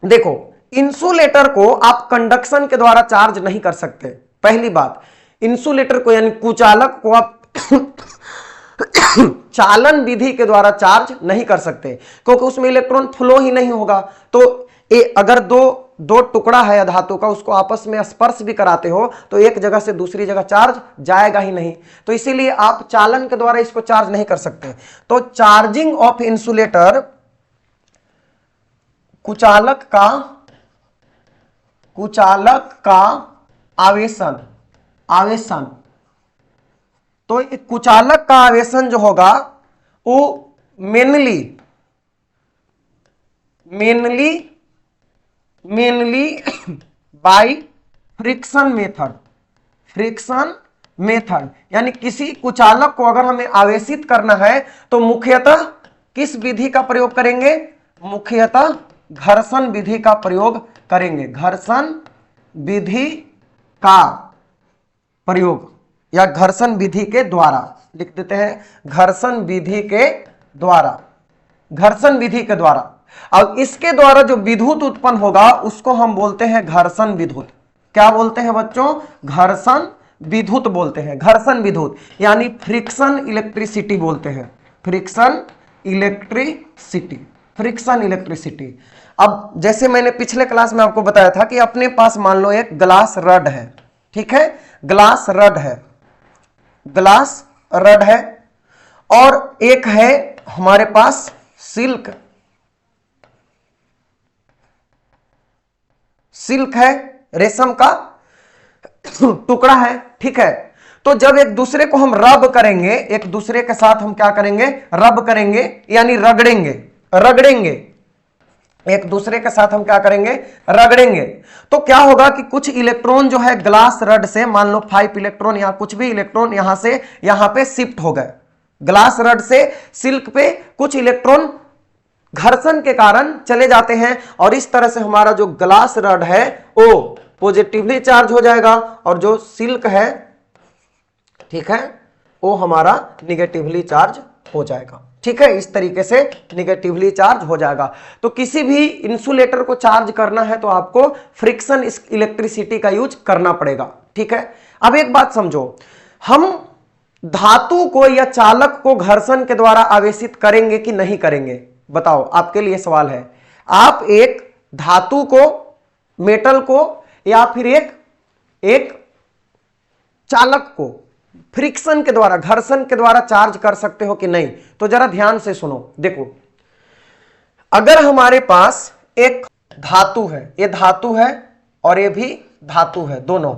देखो, इंसुलेटर को आप कंडक्शन के द्वारा चार्ज नहीं कर सकते। पहली बात, इंसुलेटर को यानी कुचालक को आप चालन विधि के द्वारा चार्ज नहीं कर सकते, क्योंकि उसमें इलेक्ट्रॉन फ्लो ही नहीं होगा। तो अगर दो टुकड़ा है धातु का, उसको आपस में स्पर्श भी कराते हो तो एक जगह से दूसरी जगह चार्ज जाएगा ही नहीं, तो इसीलिए आप चालन के द्वारा इसको चार्ज नहीं कर सकते। तो चार्जिंग ऑफ इंसुलेटर, कुचालक का आवेशन, तो कुचालक का आवेशन जो होगा वो मेनली बाय फ्रिक्शन मेथड, यानी किसी कुचालक को अगर हमें आवेशित करना है तो मुख्यतः किस विधि का प्रयोग करेंगे, मुख्यतः घर्षण विधि का प्रयोग करेंगे, घर्षण विधि का प्रयोग या घर्षण विधि के द्वारा, लिख देते हैं घर्षण विधि के द्वारा, घर्षण विधि के द्वारा। अब इसके द्वारा जो विद्युत उत्पन्न होगा उसको हम बोलते हैं घर्षण विद्युत। क्या बोलते हैं बच्चों, घर्षण विद्युत बोलते हैं, घर्षण विद्युत यानी फ्रिक्शन इलेक्ट्रिसिटी बोलते हैं, फ्रिक्शन इलेक्ट्रिसिटी। अब जैसे मैंने पिछले क्लास में आपको बताया था कि अपने पास मान लो एक ग्लास रड है, ठीक है, ग्लास रड है और एक है हमारे पास सिल्क सिल्क है, रेशम का टुकड़ा है, ठीक है। तो जब एक दूसरे को हम रब करेंगे, एक दूसरे के साथ हम क्या करेंगे, रब करेंगे यानी रगड़ेंगे, रगड़ेंगे, एक दूसरे के साथ हम क्या करेंगे, रगड़ेंगे, तो क्या होगा कि कुछ इलेक्ट्रॉन जो है ग्लास रड से, मान लो 5 इलेक्ट्रॉन या कुछ भी इलेक्ट्रॉन यहां से यहां पे शिफ्ट हो गए, ग्लास रड से सिल्क पे कुछ इलेक्ट्रॉन घर्षण के कारण चले जाते हैं, और इस तरह से हमारा जो ग्लास रड है वो पॉजिटिवली चार्ज हो जाएगा, और जो सिल्क है, ठीक है, वो हमारा निगेटिवली चार्ज हो जाएगा, ठीक है। इस तरीके से निगेटिवली चार्ज हो जाएगा। तो किसी भी इंसुलेटर को चार्ज करना है तो आपको फ्रिक्शन इलेक्ट्रिसिटी का यूज करना पड़ेगा, ठीक है। अब एक बात समझो, हम धातु को या चालक को घर्षण के द्वारा आवेशित करेंगे कि नहीं करेंगे, बताओ, आपके लिए सवाल है। आप एक धातु को, मेटल को, या फिर एक चालक को फ्रिक्शन के द्वारा, घर्षण के द्वारा चार्ज कर सकते हो कि नहीं? तो जरा ध्यान से सुनो, देखो, अगर हमारे पास एक धातु है, ये धातु है और ये भी धातु है, दोनों,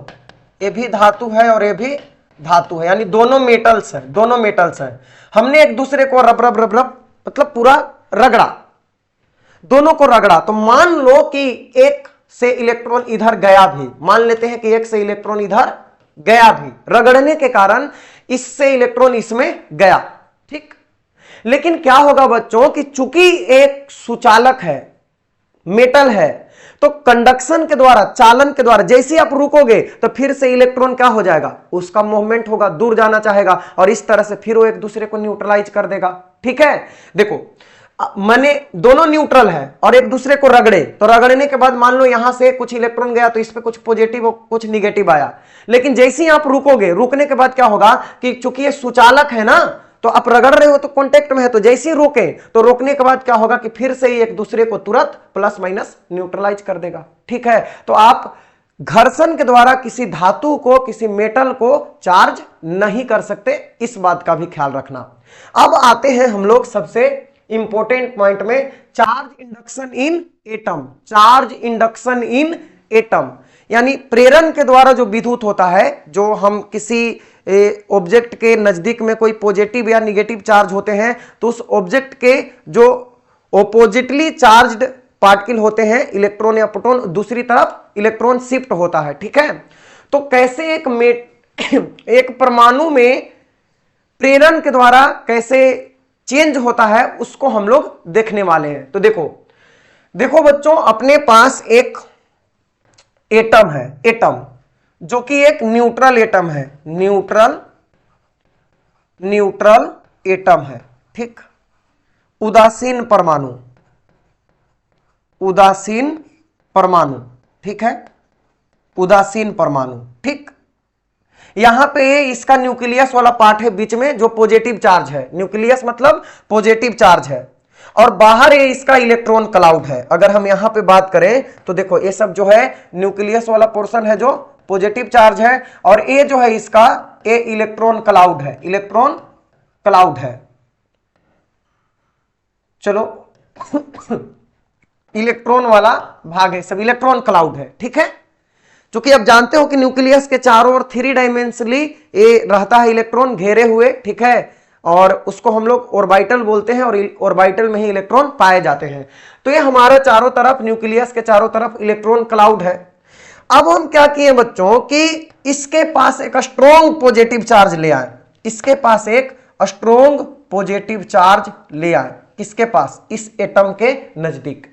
ये भी धातु है और ये भी धातु है, यानी दोनों मेटल्स हैं, दोनों मेटल्स हैं। हमने एक दूसरे को रब रब रब रब मतलब पूरा रगड़ा, दोनों को रगड़ा, तो मान लो कि एक से इलेक्ट्रॉन इधर गया भी, मान लेते हैं कि एक से इलेक्ट्रॉन इधर गया भी, रगड़ने के कारण इससे इलेक्ट्रॉन इसमें गया, ठीक। लेकिन क्या होगा बच्चों कि चूंकि एक सुचालक है, मेटल है, तो कंडक्शन के द्वारा, चालन के द्वारा जैसे आप रुकोगे तो फिर से इलेक्ट्रॉन क्या हो जाएगा, उसका मूवमेंट होगा, दूर जाना चाहेगा, और इस तरह से फिर वो एक दूसरे को न्यूट्रलाइज कर देगा, ठीक है। देखो, मैंने दोनों न्यूट्रल है और एक दूसरे को रगड़े, तो रगड़ने के बाद मान लो यहां से कुछ इलेक्ट्रॉन गया तो इस पे कुछ पॉजिटिव और कुछ निगेटिव आया, लेकिन जैसे ही आप रुकोगे, रुकने के बाद क्या होगा कि चूंकि ये सुचालक है ना, तो आप रगड़ रहे हो तो कांटेक्ट में है, तो जैसे ही रोके तो रोकने के बाद क्या होगा कि फिर से ही एक दूसरे को तुरंत प्लस माइनस न्यूट्रलाइज कर देगा, ठीक है। तो आप घर्षण के द्वारा किसी धातु को, किसी मेटल को चार्ज नहीं कर सकते, इस बात का भी ख्याल रखना। अब आते हैं हम लोग सबसे इंपॉर्टेंट पॉइंट में, चार्ज इंडक्शन इन एटम। चार्ज इंडक्शन इन एटम यानी प्रेरण के द्वारा जो विद्युत होता है, जो हम किसी ऑब्जेक्ट के नजदीक में कोई पॉजिटिव या निगेटिव चार्ज होते हैं, तो उस ऑब्जेक्ट के जो ऑपोजिटली चार्ज्ड पार्टिकल होते हैं, इलेक्ट्रॉन या प्रोटॉन, दूसरी तरफ इलेक्ट्रॉन शिफ्ट होता है, ठीक है। तो कैसे एक परमाणु में प्रेरण के द्वारा कैसे चेंज होता है, उसको हम लोग देखने वाले हैं। तो देखो बच्चों, अपने पास एक एटम है, एटम जो कि एक न्यूट्रल एटम है, न्यूट्रल एटम है, ठीक। उदासीन परमाणु, उदासीन परमाणु, ठीक है, उदासीन परमाणु, ठीक। यहां पे इसका न्यूक्लियस वाला पार्ट है बीच में, जो पॉजिटिव चार्ज है, न्यूक्लियस मतलब पॉजिटिव चार्ज है, और बाहर ये इसका इलेक्ट्रॉन क्लाउड है। अगर हम यहां पे बात करें तो देखो, ये सब जो है न्यूक्लियस वाला पोर्शन है जो पॉजिटिव चार्ज है, और ये जो है इसका ये इलेक्ट्रॉन क्लाउड है, इलेक्ट्रॉन क्लाउड है। चलो इलेक्ट्रॉन वाला भाग है, सब इलेक्ट्रॉन क्लाउड है, ठीक है। क्योंकि आप जानते हो कि न्यूक्लियस के चारों ओर 3 डायमेंशनली ये रहता है, इलेक्ट्रॉन घेरे हुए, ठीक है, और उसको हम लोग ऑर्बिटल बोलते हैं, और ऑर्बिटल में ही इलेक्ट्रॉन पाए जाते हैं। तो ये हमारा चारों तरफ, न्यूक्लियस के चारों तरफ इलेक्ट्रॉन क्लाउड है। अब हम क्या किए बच्चों कि इसके पास एक स्ट्रॉन्ग पॉजिटिव चार्ज ले आए, इसके पास एक स्ट्रॉन्ग पॉजिटिव चार्ज ले आए, किसके पास, इस एटम के नजदीक।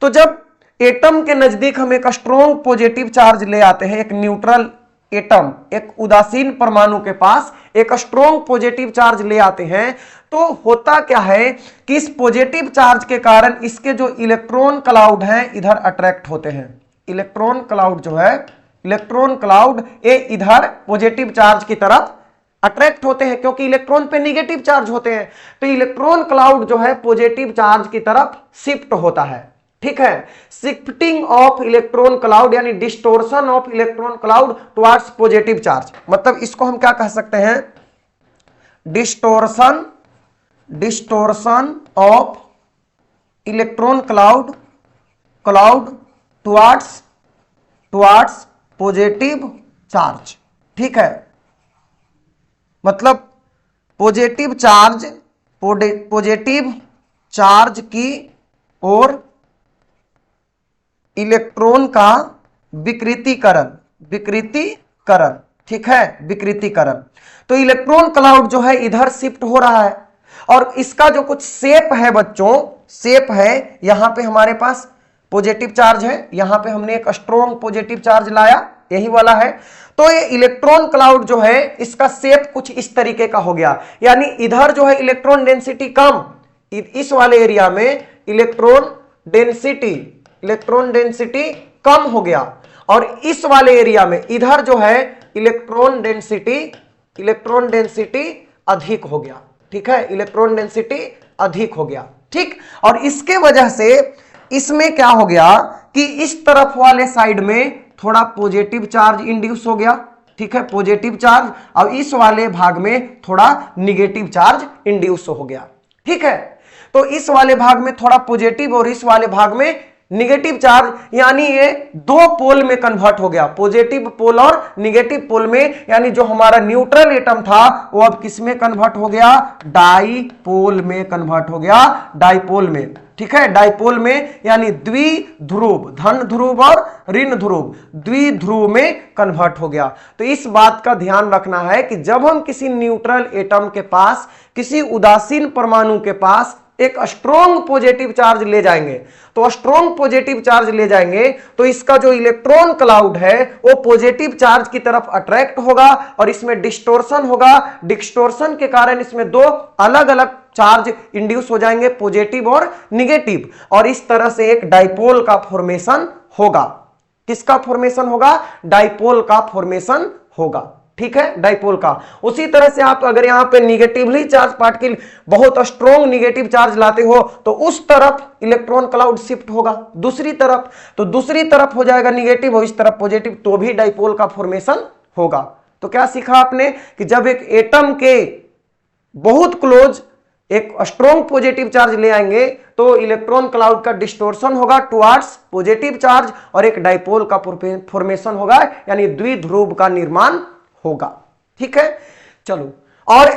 तो जब एटम के नजदीक हम एक स्ट्रॉन्ग पॉजिटिव चार्ज ले आते हैं, एक न्यूट्रल एटम, एक उदासीन परमाणु के पास एक स्ट्रॉन्ग पॉजिटिव चार्ज ले आते हैं, तो होता क्या है कि इस पॉजिटिव चार्ज के कारण इसके जो इलेक्ट्रॉन क्लाउड हैं इधर अट्रैक्ट होते हैं। इलेक्ट्रॉन क्लाउड जो है, इलेक्ट्रॉन क्लाउड ये इधर पॉजिटिव चार्ज की तरफ अट्रैक्ट होते हैं, क्योंकि इलेक्ट्रॉन पे निगेटिव चार्ज होते हैं। तो इलेक्ट्रॉन क्लाउड जो है पॉजिटिव चार्ज की तरफ शिफ्ट होता है, ठीक है। शिफ्टिंग ऑफ इलेक्ट्रॉन क्लाउड यानी distortion of electron cloud towards positive charge, मतलब इसको हम क्या कह सकते हैं, distortion of electron cloud towards towards positive charge. ठीक है, मतलब पॉजिटिव चार्ज की ओर इलेक्ट्रॉन का विकृतीकरण। ठीक है, विकृतीकरण। तो इलेक्ट्रॉन क्लाउड जो है इधर शिफ्ट हो रहा है और इसका जो कुछ शेप है बच्चों, शेप है, यहां पे हमारे पास पॉजिटिव चार्ज है, यहां पे हमने एक स्ट्रॉन्ग पॉजिटिव चार्ज लाया, यही वाला है। तो ये इलेक्ट्रॉन क्लाउड जो है इसका शेप कुछ इस तरीके का हो गया, यानी इधर जो है इलेक्ट्रॉन डेंसिटी कम, इस वाले एरिया में इलेक्ट्रॉन डेंसिटी कम हो गया और इस वाले एरिया में इधर जो है इलेक्ट्रॉन डेंसिटी अधिक हो गया। ठीक है, इलेक्ट्रॉन डेंसिटी अधिक हो गया। ठीक, और इसके वजह से इसमें क्या हो गया कि इस तरफ वाले साइड में थोड़ा पॉजिटिव चार्ज इंड्यूस हो गया। ठीक है, पॉजिटिव चार्ज, और इस वाले भाग में थोड़ा निगेटिव चार्ज इंड्यूस हो गया। ठीक है, तो इस वाले भाग में थोड़ा पॉजिटिव और इस वाले भाग में निगेटिव चार्ज, यानी ये दो पोल में कन्वर्ट हो गया, पॉजिटिव पोल और निगेटिव पोल में, यानी जो हमारा न्यूट्रल एटम था वो अब किस में कन्वर्ट हो गया, डाईपोल में कन्वर्ट हो गया, डाईपोल में। ठीक है, डाईपोल में, यानी द्विध्रुव, धन ध्रुव और ऋण ध्रुव, द्विध्रुव में कन्वर्ट हो गया। तो इस बात का ध्यान रखना है कि जब हम किसी न्यूट्रल एटम के पास, किसी उदासीन परमाणु के पास एक स्ट्रॉन्ग पॉजिटिव चार्ज ले जाएंगे, तो स्ट्रॉन्ग पॉजिटिव चार्ज ले जाएंगे तो इसका जो इलेक्ट्रॉन क्लाउड है वो पॉजिटिव चार्ज की तरफ अट्रैक्ट होगा और इसमें डिस्टोर्शन होगा। डिस्टोर्शन के कारण इसमें दो अलग अलग चार्ज इंड्यूस हो जाएंगे, पॉजिटिव और निगेटिव, और इस तरह से एक डाइपोल का फॉर्मेशन होगा। किसका फॉर्मेशन होगा, डाइपोल का फॉर्मेशन होगा। ठीक है, डाइपोल का। उसी तरह से आप अगर यहां पे निगेटिवली चार्ज पार्टिकल, बहुत स्ट्रॉन्ग निगेटिव चार्ज लाते हो तो उस तरफ इलेक्ट्रॉन क्लाउड शिफ्ट होगा दूसरी तरफ, तो दूसरी तरफ हो जाएगा निगेटिव और इस तरफ पॉजिटिव, तो भी डाइपोल का फॉर्मेशन होगा। तो क्या सीखा आपने कि जब एक एटम के बहुत क्लोज एक स्ट्रॉन्ग पॉजिटिव चार्ज ले आएंगे तो इलेक्ट्रॉन क्लाउड का डिस्टोर्शन होगा टुवर्ड्स पॉजिटिव चार्ज और एक डाइपोल का फॉर्मेशन होगा, यानी द्विध्रुव का निर्माण होगा। ठीक है, चलो, और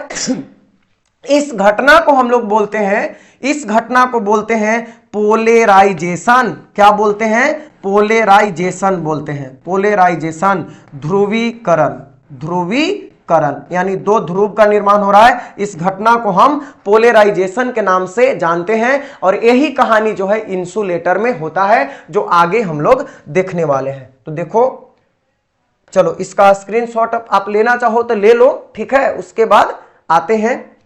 इस घटना को हम लोग बोलते हैं, इस घटना को बोलते हैं पोलेराइजेशन। क्या बोलते हैं, पोलेराइजेशन बोलते हैं, पोलेराइजेशन, ध्रुवीकरण, ध्रुवीकरण, यानी दो ध्रुव का निर्माण हो रहा है। इस घटना को हम पोलेराइजेशन के नाम से जानते हैं और यही कहानी जो है इंसुलेटर में होता है, जो आगे हम लोग देखने वाले हैं। तो देखो, चलो इसका स्क्रीनशॉट आप लेना चाहो तो ले लो। ठीक है, उसके बाद आते हैं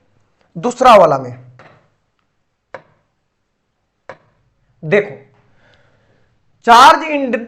दूसरा वाला में। देखो, चार्ज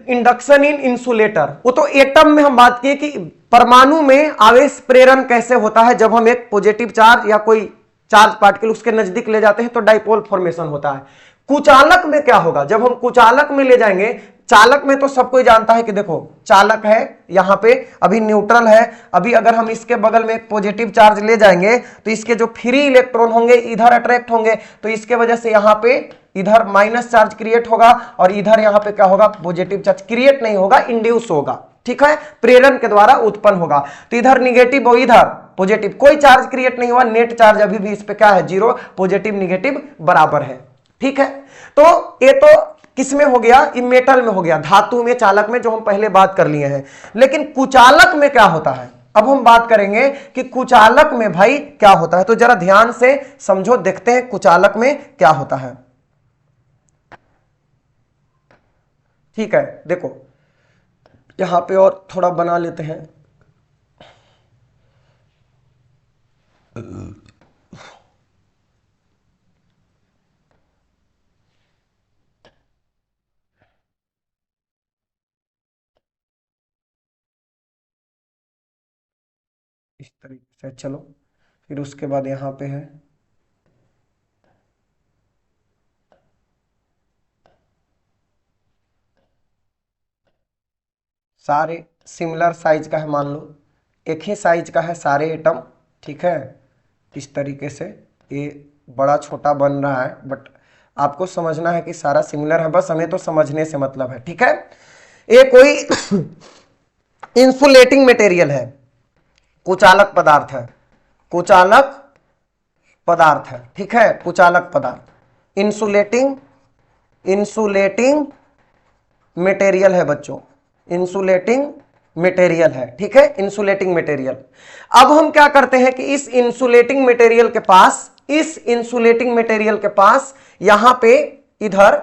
इंडक्शन इन इंसुलेटर, वो तो एटम में हम बात किए कि परमाणु में आवेश प्रेरण कैसे होता है। जब हम एक पॉजिटिव चार्ज या कोई चार्ज पार्टिकल उसके नजदीक ले जाते हैं तो डाइपोल फॉर्मेशन होता है। कुचालक में क्या होगा, जब हम कुचालक में ले जाएंगे, चालक में तो सब कोई जानता है कि देखो चालक है, यहां पे अभी न्यूट्रल है, अभी अगर हम इसके बगल में एक पॉजिटिव चार्ज ले जाएंगे तो इसके जो फ्री इलेक्ट्रॉन होंगे इधर अट्रैक्ट होंगे, तो इसके वजह से यहां पे इधर माइनस चार्ज क्रिएट होगा और इधर यहां पे क्या होगा, पॉजिटिव चार्ज क्रिएट नहीं होगा, इंड्यूस होगा। ठीक है, प्रेरण के द्वारा उत्पन्न होगा। तो इधर निगेटिव और इधर पॉजिटिव, कोई चार्ज क्रिएट नहीं हुआ, नेट चार्ज अभी भी इस पे क्या है, जीरो, पॉजिटिव निगेटिव बराबर है। ठीक है, तो ये तो किसमें हो गया, इन मेटल में हो गया, धातु में, चालक में, जो हम पहले बात कर लिए हैं। लेकिन कुचालक में क्या होता है, अब हम बात करेंगे कि कुचालक में भाई क्या होता है। तो जरा ध्यान से समझो, देखते हैं कुचालक में क्या होता है। ठीक है, देखो यहां पे और थोड़ा बना लेते हैं। इस तरीके से, चलो फिर उसके बाद यहां पे है सारे सिमिलर साइज का है, मान लो एक ही साइज का है सारे एटम। ठीक है, इस तरीके से ये बड़ा छोटा बन रहा है, बट आपको समझना है कि सारा सिमिलर है, बस हमें तो समझने से मतलब है। ठीक है, ये कोई इंसुलेटिंग मटेरियल है, कुचालक पदार्थ है, कुचालक पदार्थ है, ठीक है, कुचालक पदार्थ, इंसुलेटिंग मटेरियल है बच्चों, इंसुलेटिंग मटेरियल है, ठीक है, इंसुलेटिंग मटेरियल। अब हम क्या करते हैं कि इस इंसुलेटिंग मटेरियल के पास यहां पे इधर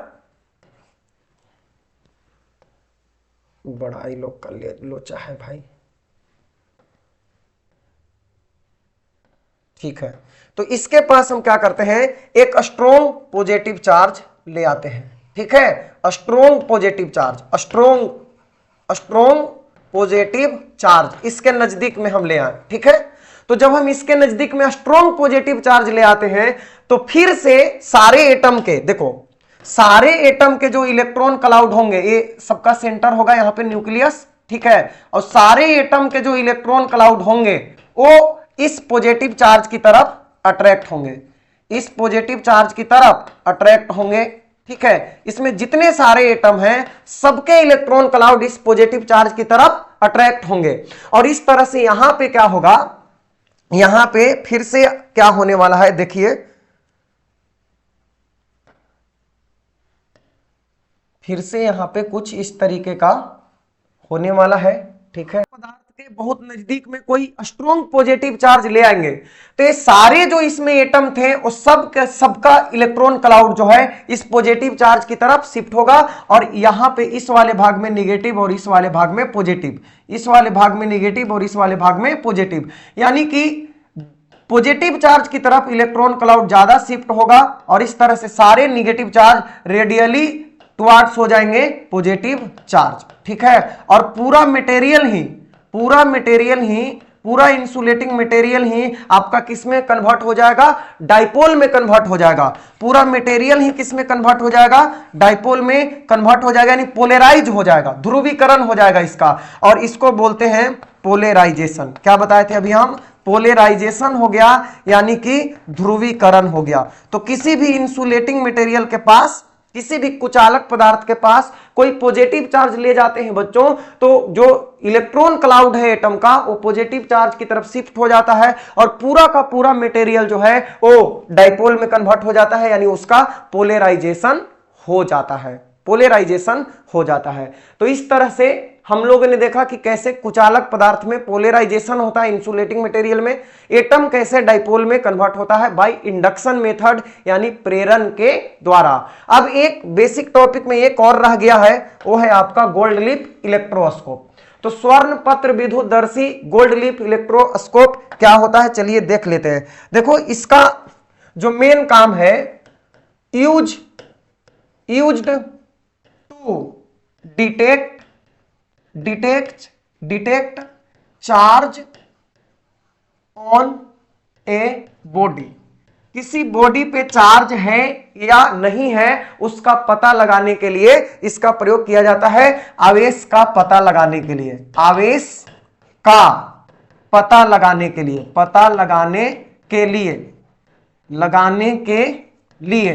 बड़ा ही लोग कर लोचा है भाई, ठीक है। तो इसके पास हम क्या करते हैं, एक स्ट्रॉन्ग पॉजिटिव चार्ज ले आते हैं, ठीक है, strong positive charge, strong positive charge इसके नजदीक में हम ले आए, ठीक है। तो जब हम इसके नजदीक में स्ट्रॉन्ग पॉजिटिव चार्ज ले आते हैं तो फिर से सारे एटम के, देखो सारे एटम के जो इलेक्ट्रॉन क्लाउड होंगे, ये सबका सेंटर होगा यहां पे न्यूक्लियस, ठीक है, और सारे एटम के जो इलेक्ट्रॉन क्लाउड होंगे वो इस पॉजिटिव चार्ज की तरफ अट्रैक्ट होंगे, इस पॉजिटिव चार्ज की तरफ अट्रैक्ट होंगे, ठीक है। इसमें जितने सारे एटम हैं सबके इलेक्ट्रॉन क्लाउड इस पॉजिटिव चार्ज की तरफ अट्रैक्ट होंगे, और इस तरह से यहां पे क्या होगा, यहां पे फिर से क्या होने वाला है, देखिए फिर से यहां पे कुछ इस तरीके का होने वाला है, ठीक है। पदार्थ के बहुत नजदीक में कोई स्ट्रॉन्ग पॉजिटिव चार्ज ले आएंगे तो ये सारे जो इसमें एटम थे वो सबका इलेक्ट्रॉन क्लाउड जो है इस पॉजिटिव चार्ज की तरफ शिफ्ट होगा, और यहां पे इस वाले भाग में निगेटिव और इस वाले भाग में पॉजिटिव, इस वाले भाग में निगेटिव और इस वाले भाग में पॉजिटिव, यानी कि पॉजिटिव चार्ज की तरफ इलेक्ट्रॉन क्लाउड ज्यादा शिफ्ट होगा, और इस तरह से सारे निगेटिव चार्ज रेडियली टुवार्ड्स हो जाएंगे पॉजिटिव चार्ज, ठीक है। और पूरा इंसुलेटिंग मटेरियल ही आपका किसमें कन्वर्ट हो जाएगा, डाइपोल में कन्वर्ट हो जाएगा, पूरा मटेरियल ही किसमें कन्वर्ट हो जाएगा, डाइपोल में कन्वर्ट हो जाएगा, यानी पोलराइज हो जाएगा, ध्रुवीकरण हो जाएगा इसका, और इसको बोलते हैं पोलराइजेशन। क्या बताए थे अभी हम, पोलराइजेशन हो गया, यानी कि ध्रुवीकरण हो गया। तो किसी भी इंसुलेटिंग मटेरियल के पास, किसी भी कुचालक पदार्थ के पास कोई पॉजिटिव चार्ज ले जाते हैं बच्चों, तो जो इलेक्ट्रॉन क्लाउड है एटम का वो पॉजिटिव चार्ज की तरफ शिफ्ट हो जाता है, और पूरा का पूरा मटेरियल जो है वो डाइपोल में कन्वर्ट हो जाता है, यानी उसका पोलराइजेशन हो जाता है, पोलराइजेशन हो जाता है। तो इस तरह से हम लोगों ने देखा कि कैसे कुचालक पदार्थ में पोलराइजेशन होता है, इंसुलेटिंग मटेरियल में एटम कैसे डाइपोल में कन्वर्ट होता है बाय इंडक्शन मेथड, यानी प्रेरण के द्वारा। अब एक बेसिक टॉपिक में एक और रह गया है, वो है आपका गोल्ड लीफ इलेक्ट्रोस्कोप। तो स्वर्ण पत्र विद्युतदर्शी गोल्ड लीफ इलेक्ट्रोस्कोप क्या होता है, चलिए देख लेते हैं। देखो इसका जो मेन काम है, used to detect charge on a body, किसी बॉडी पे चार्ज है या नहीं है उसका पता लगाने के लिए इसका प्रयोग किया जाता है, आवेश का पता लगाने के लिए, आवेश का पता लगाने के लिए, पता लगाने के लिए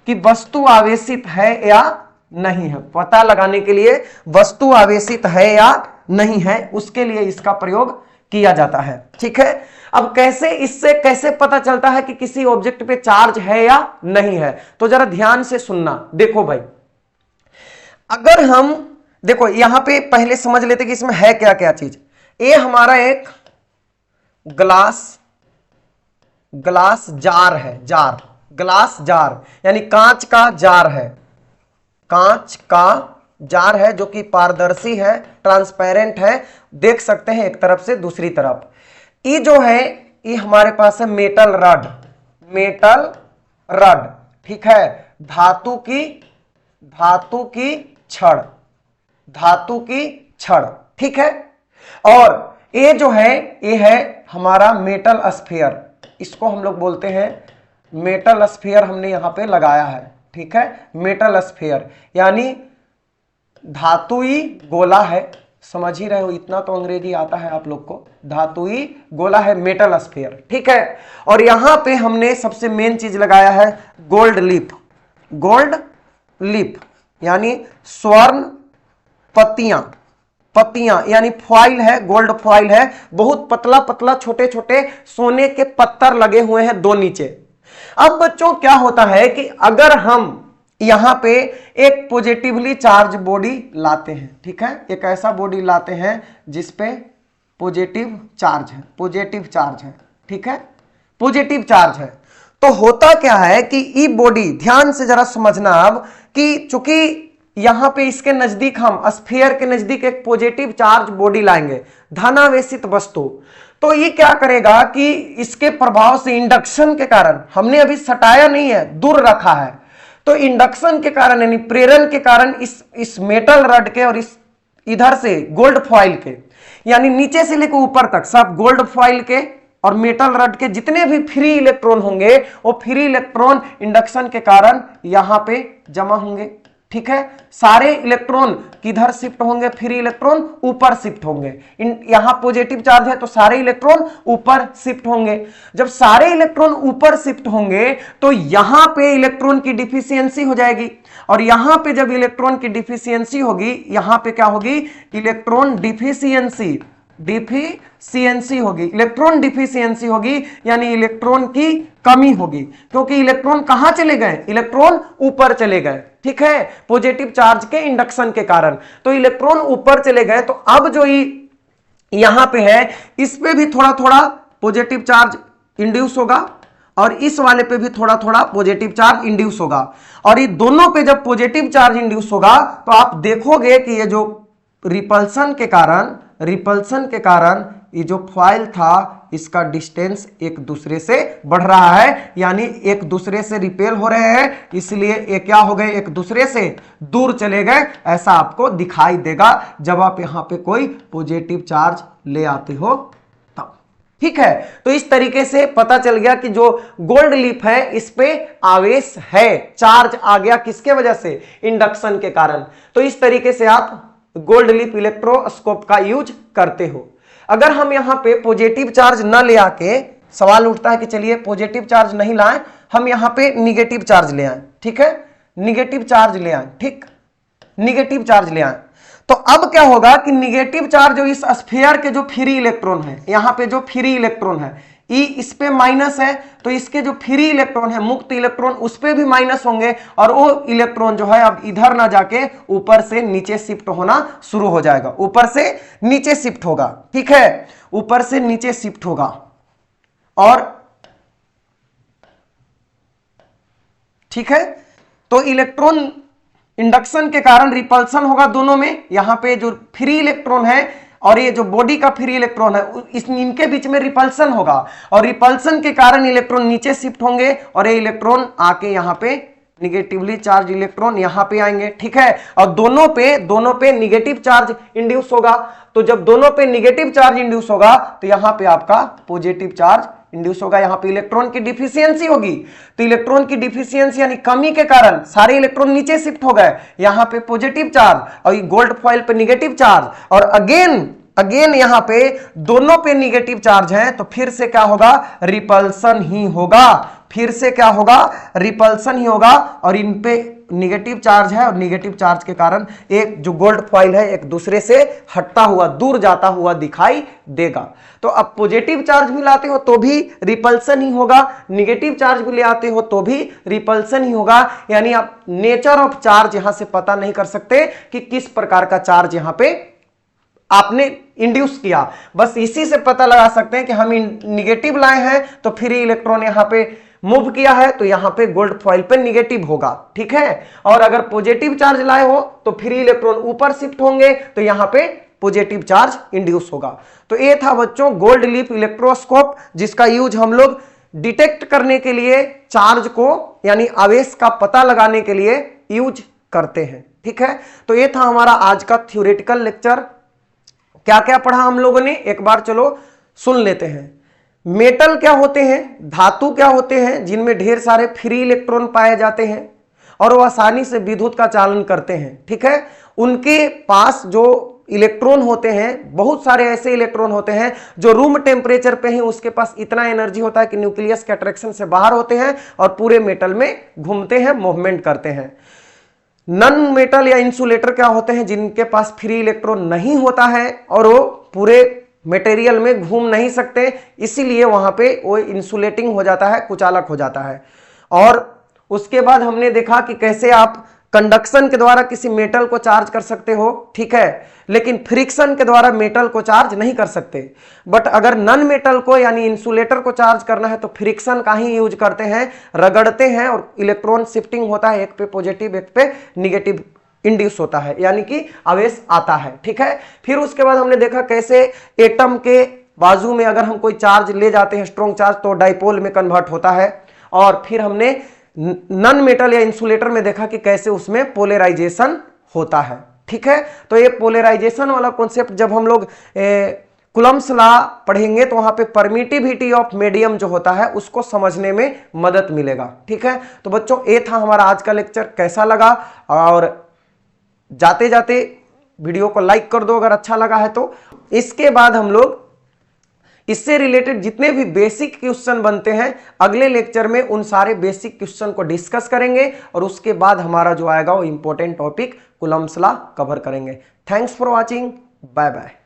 कि वस्तु आवेशित है या नहीं है, पता लगाने के लिए वस्तु आवेशित है या नहीं है, उसके लिए इसका प्रयोग किया जाता है, ठीक है। अब इससे कैसे पता चलता है कि किसी ऑब्जेक्ट पे चार्ज है या नहीं है, तो जरा ध्यान से सुनना। देखो भाई, अगर हम देखो यहां पे पहले समझ लेते कि इसमें है क्या क्या चीज। ये हमारा एक ग्लास जार है, ग्लास जार यानी कांच का जार है, कांच का जार है जो कि पारदर्शी है, ट्रांसपेरेंट है, देख सकते हैं एक तरफ से दूसरी तरफ। ये जो है ये हमारे पास है मेटल रड, ठीक है, धातु की छड़, ठीक है। और ये जो है ये है हमारा मेटल स्फीयर, इसको हम लोग बोलते हैं मेटल स्फीयर, हमने यहां पे लगाया है, ठीक है, मेटल स्फीयर यानी धातुई गोला है, समझ ही रहे हो, इतना तो अंग्रेजी आता है आप लोग को, धातुई गोला है मेटल स्फीयर, ठीक है। और यहां पे हमने सबसे मेन चीज लगाया है गोल्ड लीफ यानी स्वर्ण पत्तियां, पत्तियां यानी फॉइल है, गोल्ड फॉइल है, बहुत पतला पतला छोटे छोटे सोने के पत्थर लगे हुए हैं दो नीचे। अब बच्चों क्या होता है कि अगर हम यहां पे एक पॉजिटिवली चार्ज बॉडी लाते हैं, ठीक है, एक ऐसा बॉडी लाते हैं जिसपे पॉजिटिव चार्ज है, पॉजिटिव चार्ज है, ठीक है, पॉजिटिव चार्ज है, तो होता क्या है कि ई बॉडी, ध्यान से जरा समझना अब कि चूंकि यहां पे इसके नजदीक हम स्फीयर के नजदीक एक पॉजिटिव चार्ज बॉडी लाएंगे, धनावेशित वस्तु, तो ये क्या करेगा कि इसके प्रभाव से इंडक्शन के कारण, हमने अभी सटाया नहीं है, दूर रखा है, तो इंडक्शन के कारण यानी प्रेरण के कारण इस मेटल रड के और इस इधर से गोल्ड फॉइल के, यानी नीचे से लेकर ऊपर तक सब गोल्ड फॉइल के और मेटल रड के जितने भी फ्री इलेक्ट्रॉन होंगे वो फ्री इलेक्ट्रॉन इंडक्शन के कारण यहां पे जमा होंगे, ठीक है। सारे इलेक्ट्रॉन किधर शिफ्ट होंगे, फ्री इलेक्ट्रॉन ऊपर शिफ्ट होंगे, यहां पॉजिटिव चार्ज है तो सारे इलेक्ट्रॉन ऊपर शिफ्ट होंगे। जब सारे इलेक्ट्रॉन ऊपर शिफ्ट होंगे तो यहां पे इलेक्ट्रॉन की डिफिशियंसी हो जाएगी, और यहां पे जब इलेक्ट्रॉन की डिफिशियंसी होगी, यहां पे क्या होगी, इलेक्ट्रॉन डिफिशियंसी, डिफिशियंसी होगी, इलेक्ट्रॉन डिफिशियंसी होगी, यानी इलेक्ट्रॉन की कमी होगी, क्योंकि इलेक्ट्रॉन कहां चले गए, इलेक्ट्रॉन ऊपर चले गए, ठीक है, पॉजिटिव चार्ज के इंडक्शन के कारण, तो इलेक्ट्रॉन ऊपर चले गए। तो अब जो यहां पे है इस पे भी थोड़ा थोड़ा पॉजिटिव चार्ज इंड्यूस होगा और इस वाले पे भी थोड़ा थोड़ा पॉजिटिव चार्ज इंड्यूस होगा, और ये दोनों पे जब पॉजिटिव चार्ज इंड्यूस होगा तो आप देखोगे कि ये जो रिपल्सन के कारण ये जो फॉइल था इसका डिस्टेंस एक दूसरे से बढ़ रहा है, यानी एक दूसरे से रिपेल हो रहे हैं, इसलिए ये क्या हो गए, एक दूसरे से दूर चले गए, ऐसा आपको दिखाई देगा जब आप यहां पे कोई पॉजिटिव चार्ज ले आते हो तब, ठीक है। तो इस तरीके से पता चल गया कि जो गोल्ड लीफ है इस पे आवेश है, चार्ज आ गया, किसके वजह से, इंडक्शन के कारण। तो इस तरीके से आप गोल्ड लीफ इलेक्ट्रोस्कोप का यूज करते हो। अगर हम यहां पे पॉजिटिव चार्ज न ले आके, सवाल उठता है कि चलिए पॉजिटिव चार्ज नहीं लाएं, हम यहां पे निगेटिव चार्ज ले आए, ठीक है, निगेटिव चार्ज ले आए, ठीक, निगेटिव चार्ज ले आए, तो अब क्या होगा कि निगेटिव चार्ज जो इस स्फीयर के जो फ्री इलेक्ट्रॉन है, यहां पे जो फ्री इलेक्ट्रॉन है, ई इस पे माइनस है, तो इसके जो फ्री इलेक्ट्रॉन है, मुक्त इलेक्ट्रॉन, उस पे भी माइनस होंगे, और वो इलेक्ट्रॉन जो है अब इधर ना जाके ऊपर से नीचे शिफ्ट होना शुरू हो जाएगा, ऊपर से नीचे शिफ्ट होगा, ठीक है, ऊपर से नीचे शिफ्ट होगा, और ठीक है, तो इलेक्ट्रॉन इंडक्शन के कारण रिपल्सन होगा दोनों में, यहां पे जो फ्री इलेक्ट्रॉन है और ये जो बॉडी का फ्री इलेक्ट्रॉन है इनके बीच में रिपल्सन होगा, और रिपल्सन के कारण इलेक्ट्रॉन नीचे शिफ्ट होंगे, और ये इलेक्ट्रॉन आके यहाँ पे निगेटिवली चार्ज इलेक्ट्रॉन यहाँ पे आएंगे, ठीक है, और दोनों पे निगेटिव चार्ज इंड्यूस होगा। तो जब दोनों पे निगेटिव चार्ज इंड्यूस होगा तो यहाँ पे आपका पॉजिटिव चार्ज इंड्यूस होगा, यहाँ पे इलेक्ट्रॉन की डिफिशियंसी होगी, तो इलेक्ट्रॉन की डिफिशियंसी यानी कमी के कारण सारे इलेक्ट्रॉन नीचे शिफ्ट हो गए, यहाँ पे पॉजिटिव चार्ज और ये गोल्ड फॉइल पे निगेटिव चार्ज, और अगेन यहाँ पे दोनों पे निगेटिव चार्ज है, तो फिर से क्या होगा, रिपल्सन ही होगा, फिर से क्या होगा, रिपल्सन ही होगा, और इन पे निगेटिव चार्ज है, और निगेटिव चार्ज के कारण एक जो गोल्ड फॉइल है एक दूसरे से हटता हुआ, दूर जाता हुआ दिखाई देगा। तो अब पॉजिटिव चार्ज भी लाते हो तो भी रिपल्सन ही होगा, निगेटिव चार्ज भी ले आते हो तो भी रिपल्सन ही होगा, यानी आप नेचर ऑफ चार्ज यहां से पता नहीं कर सकते कि किस प्रकार का चार्ज यहां पे आपने इंड्यूस किया, बस इसी से पता लगा सकते हैं कि हम निगेटिव लाए हैं तो फ्री इलेक्ट्रॉन यहां पे मूव किया है, तो यहां पे गोल्ड फॉइल पे निगेटिव होगा, ठीक है, और अगर पॉजिटिव चार्ज लाए हो तो फ्री इलेक्ट्रॉन ऊपर शिफ्ट होंगे, तो यहां पे पॉजिटिव चार्ज इंड्यूस होगा। तो ये था बच्चों गोल्ड लीफ इलेक्ट्रोस्कोप, जिसका यूज हम लोग डिटेक्ट करने के लिए, चार्ज को यानी आवेश का पता लगाने के लिए यूज करते हैं, ठीक है। तो ये था हमारा आज का थ्योरेटिकल लेक्चर। क्या क्या पढ़ा हम लोगों ने, एक बार चलो सुन लेते हैं। मेटल क्या होते हैं, धातु क्या होते हैं जिनमें ढेर सारे फ्री इलेक्ट्रॉन पाए जाते हैं और वो आसानी से विद्युत का चालन करते हैं, ठीक है। उनके पास जो इलेक्ट्रॉन होते हैं, बहुत सारे ऐसे इलेक्ट्रॉन होते हैं जो रूम टेम्परेचर पे ही उसके पास इतना एनर्जी होता है कि न्यूक्लियस के अट्रैक्शन से बाहर होते हैं और पूरे मेटल में घूमते हैं, मूवमेंट करते हैं। नन मेटल या इंसुलेटर क्या होते हैं, जिनके पास फ्री इलेक्ट्रॉन नहीं होता है और वो पूरे मटेरियल में घूम नहीं सकते, इसीलिए वहां पे वो इंसुलेटिंग हो जाता है, कुचालक हो जाता है। और उसके बाद हमने देखा कि कैसे आप कंडक्शन के द्वारा किसी मेटल को चार्ज कर सकते हो, ठीक है, लेकिन फ्रिक्शन के द्वारा मेटल को चार्ज नहीं कर सकते। बट अगर नन मेटल को यानी इंसुलेटर को चार्ज करना है तो फ्रिक्शन का ही यूज करते हैं, रगड़ते हैं और इलेक्ट्रॉन शिफ्टिंग होता है, एक पे पॉजिटिव एक पे निगेटिव इंड्यूस होता है, यानी कि आवेश आता है, ठीक है। फिर उसके बाद हमने देखा कैसे एटम के बाजू में अगर हम कोई चार्ज ले जाते हैं स्ट्रॉन्ग चार्ज तो डाइपोल में कन्वर्ट होता है। और फिर हमने नन मेटल या इंसुलेटर में देखा कि कैसे उसमें पोलराइजेशन होता है, ठीक है। तो ये पोलराइजेशन वाला कॉन्सेप्ट जब हम लोग कुलम्स लॉ पढ़ेंगे तो वहां पे परमिटिविटी ऑफ मीडियम जो होता है उसको समझने में मदद मिलेगा, ठीक है। तो बच्चों ये था हमारा आज का लेक्चर, कैसा लगा, और जाते जाते वीडियो को लाइक कर दो अगर अच्छा लगा है तो। इसके बाद हम लोग इससे रिलेटेड जितने भी बेसिक क्वेश्चन बनते हैं अगले लेक्चर में उन सारे बेसिक क्वेश्चन को डिस्कस करेंगे और उसके बाद हमारा जो आएगा वो important topic Coulomb's law cover करेंगे। Thanks for watching, bye bye.